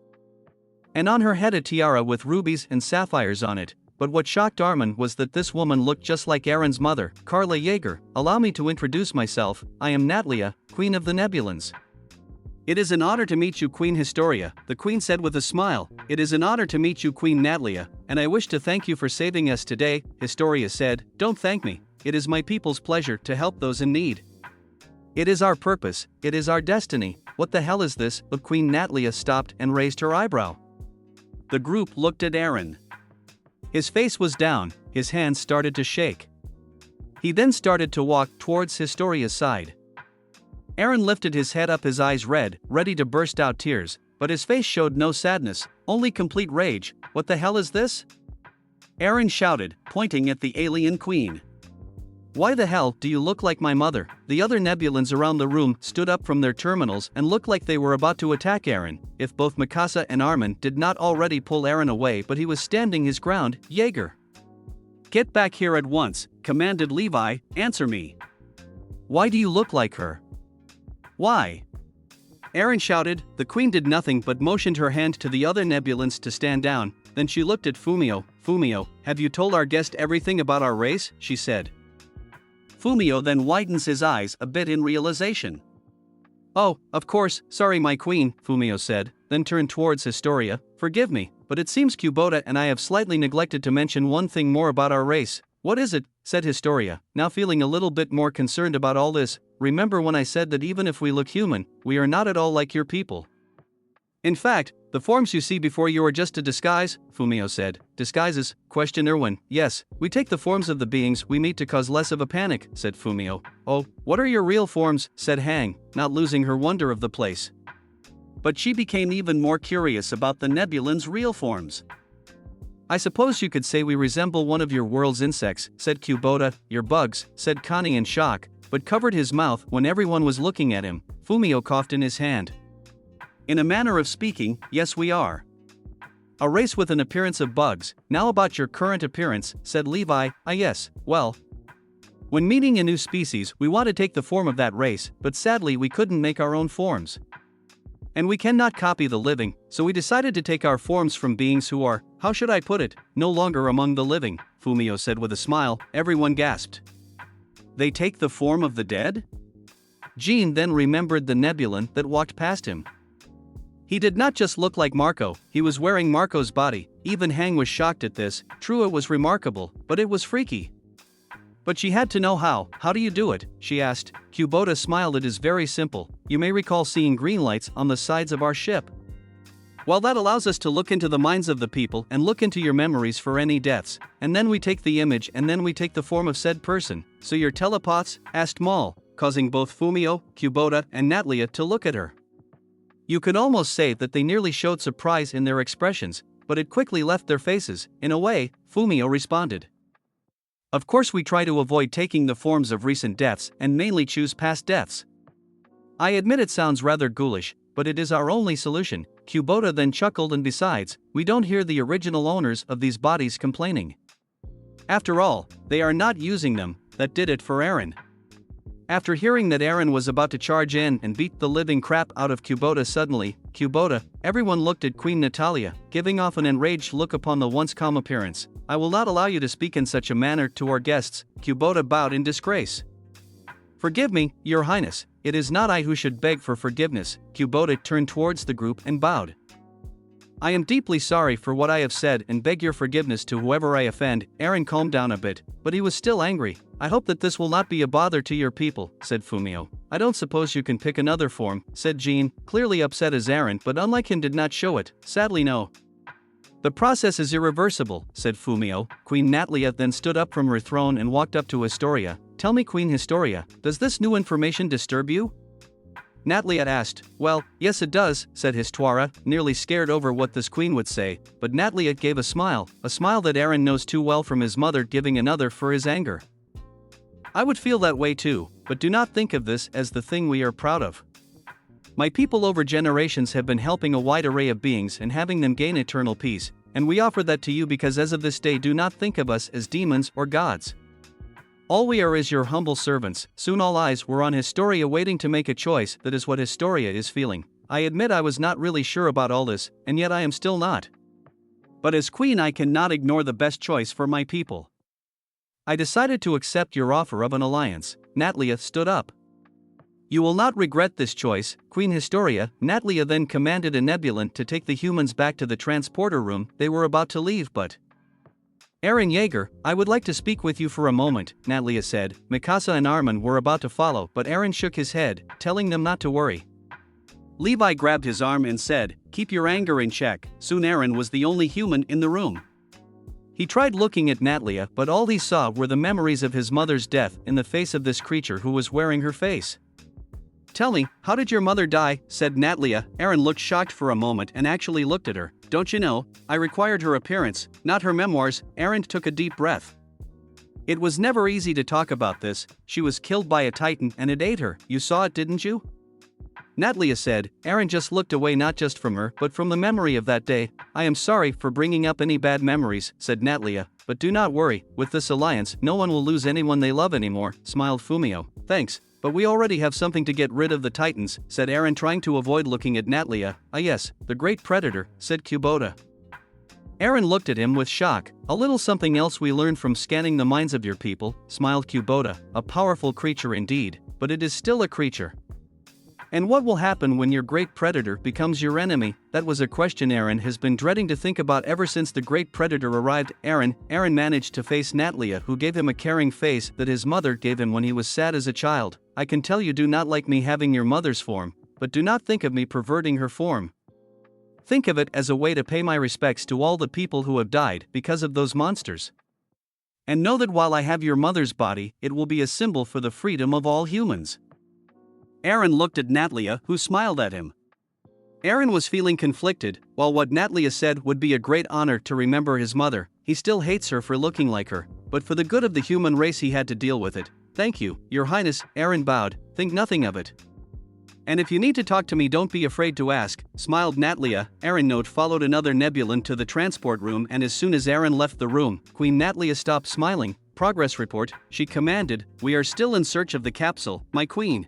And on her head a tiara with rubies and sapphires on it. But what shocked Armin was that this woman looked just like Aaron's mother, Carla Yeager. Allow me to introduce myself, I am Natlia, Queen of the Nebulans. It is an honor to meet you, Queen Historia, the queen said with a smile. It is an honor to meet you, Queen Natlia, and I wish to thank you for saving us today, Historia said. Don't thank me, it is my people's pleasure to help those in need. It is our purpose, it is our destiny. What the hell is this? But Queen Natlia stopped and raised her eyebrow. The group looked at Aaron. His face was down, his hands started to shake. He then started to walk towards Historia's side. Aaron lifted his head up, his eyes red, ready to burst out tears, but his face showed no sadness, only complete rage. What the hell is this? Aaron shouted, pointing at the alien queen. Why the hell do you look like my mother? The other Nebulans around the room stood up from their terminals and looked like they were about to attack Aaron, if both Mikasa and Armin did not already pull Aaron away, but he was standing his ground. Yeager, get back here at once, commanded Levi. Answer me. Why do you look like her? Why? Aaron shouted. The queen did nothing but motioned her hand to the other Nebulans to stand down. Then she looked at Fumio. Fumio, have you told our guest everything about our race? She said. Fumio then widens his eyes a bit in realization. Oh, of course, sorry my queen, Fumio said, then turned towards Historia. Forgive me, but it seems Kubota and I have slightly neglected to mention one thing more about our race. What is it? Said Historia, now feeling a little bit more concerned about all this. Remember when I said that even if we look human, we are not at all like your people? In fact, the forms you see before you are just a disguise, Fumio said. Disguises? Questioned Erwin. Yes, we take the forms of the beings we meet to cause less of a panic, said Fumio. Oh, what are your real forms? Said Hang, not losing her wonder of the place. But she became even more curious about the Nebulan's real forms. I suppose you could say we resemble one of your world's insects, said Kubota. Your bugs, said Connie in shock, but covered his mouth when everyone was looking at him. Fumio coughed in his hand. In a manner of speaking, yes we are. A race with an appearance of bugs. Now about your current appearance, said Levi. Yes, well. When meeting a new species we want to take the form of that race, but sadly we couldn't make our own forms. And we cannot copy the living, so we decided to take our forms from beings who are, how should I put it, no longer among the living, Fumio said with a smile. Everyone gasped. They take the form of the dead? Jean then remembered the Nebulan that walked past him. He did not just look like Marco, he was wearing Marco's body. Even Hang was shocked at this. True, it was remarkable, but it was freaky. But she had to know how. How do you do it? She asked. Kubota smiled. It is very simple. You may recall seeing green lights on the sides of our ship. Well, that allows us to look into the minds of the people and look into your memories for any deaths, and then we take the image and then we take the form of said person. So you're telepaths? Asked Maul, causing both Fumio, Kubota, and Natlia to look at her. You could almost say that they nearly showed surprise in their expressions, but it quickly left their faces. In a way, Fumio responded. Of course we try to avoid taking the forms of recent deaths and mainly choose past deaths. I admit it sounds rather ghoulish, but it is our only solution. Kubota then chuckled, and besides, we don't hear the original owners of these bodies complaining. After all, they are not using them. That did it for Aaron. After hearing that Aaron was about to charge in and beat the living crap out of Kubota suddenly, Kubota, everyone looked at Queen Natalia, giving off an enraged look upon the once calm appearance. I will not allow you to speak in such a manner to our guests, Kubota bowed in disgrace. Forgive me, your highness, it is not I who should beg for forgiveness. Kubota turned towards the group and bowed. I am deeply sorry for what I have said and beg your forgiveness to whoever I offend. Aaron calmed down a bit, but he was still angry. I hope that this will not be a bother to your people, said Fumio. I don't suppose you can pick another form, said Jean, clearly upset as Aaron, but unlike him did not show it. Sadly no. The process is irreversible, said Fumio. Queen Natlia then stood up from her throne and walked up to Historia. Tell me, Queen Historia, does this new information disturb you? Natlia asked. Well, yes it does, said Historia, nearly scared over what this queen would say, but Natlia gave a smile that Aaron knows too well from his mother giving another for his anger. I would feel that way too, but do not think of this as the thing we are proud of. My people over generations have been helping a wide array of beings and having them gain eternal peace, and we offer that to you because as of this day do not think of us as demons or gods. All we are is your humble servants. Soon all eyes were on Historia waiting to make a choice. That is what Historia is feeling. I admit I was not really sure about all this, and yet I am still not. But as queen I cannot ignore the best choice for my people. I decided to accept your offer of an alliance. Natlia stood up. You will not regret this choice, Queen Historia. Natlia then commanded a Nebulan to take the humans back to the transporter room. They were about to leave, but Aaron Yeager, I would like to speak with you for a moment, Natlia said. Mikasa and Armin were about to follow, but Aaron shook his head, telling them not to worry. Levi grabbed his arm and said, keep your anger in check. Soon Aaron was the only human in the room. He tried looking at Natlia, but all he saw were the memories of his mother's death in the face of this creature who was wearing her face. Tell me, how did your mother die? Said Natlia. Aaron looked shocked for a moment and actually looked at her. Don't you know, I required her appearance, not her memoirs. Aaron took a deep breath. It was never easy to talk about this. She was killed by a titan and it ate her. You saw it, didn't you? Natlia said. Aaron just looked away, not just from her, but from the memory of that day. I am sorry for bringing up any bad memories, said Natlia, but do not worry, with this alliance, no one will lose anyone they love anymore, smiled Fumio. Thanks, but we already have something to get rid of the titans, said Aaron, trying to avoid looking at Natlia. Ah yes, the great predator, said Kubota. Aaron looked at him with shock. A little something else we learned from scanning the minds of your people, smiled Kubota. A powerful creature indeed, but it is still a creature. And what will happen when your great predator becomes your enemy? That was a question Aaron has been dreading to think about ever since the great predator arrived. Aaron managed to face Natalia, who gave him a caring face that his mother gave him when he was sad as a child. I can tell you do not like me having your mother's form, but do not think of me perverting her form. Think of it as a way to pay my respects to all the people who have died because of those monsters. And know that while I have your mother's body, it will be a symbol for the freedom of all humans. Aaron looked at Natalia, who smiled at him. Aaron was feeling conflicted. While what Natalia said would be a great honor to remember his mother, he still hates her for looking like her, but for the good of the human race he had to deal with it. Thank you, Your Highness, Aaron bowed, think nothing of it. And if you need to talk to me, don't be afraid to ask, smiled Natalia. Aaron note followed another Nebulan to the transport room, and as soon as Aaron left the room, Queen Natalia stopped smiling. Progress report, she commanded, we are still in search of the capsule, my queen.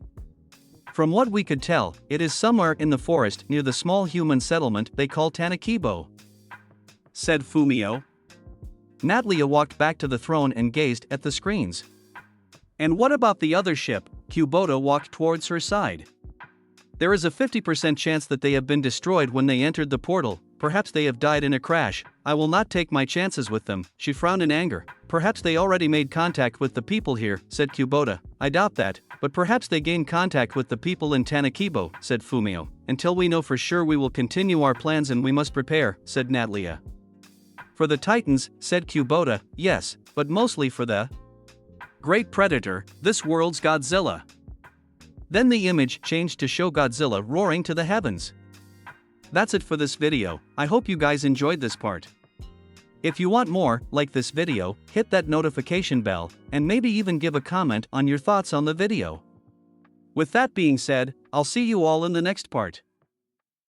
From what we could tell, it is somewhere in the forest near the small human settlement they call Tanakibo, said Fumio. Natalia walked back to the throne and gazed at the screens. And what about the other ship? Kubota walked towards her side. There is a 50% chance that they have been destroyed when they entered the portal. Perhaps they have died in a crash. I will not take my chances with them. She frowned in anger. Perhaps they already made contact with the people here, said Kubota. I doubt that, but perhaps they gained contact with the people in Tanakibo, said Fumio. Until we know for sure we will continue our plans and we must prepare, said Natalia. For the Titans, said Kubota, yes, but mostly for the great predator, this world's Godzilla. Then the image changed to show Godzilla roaring to the heavens. That's it for this video. I hope you guys enjoyed this part. If you want more, like this video, hit that notification bell, and maybe even give a comment on your thoughts on the video. With that being said, I'll see you all in the next part.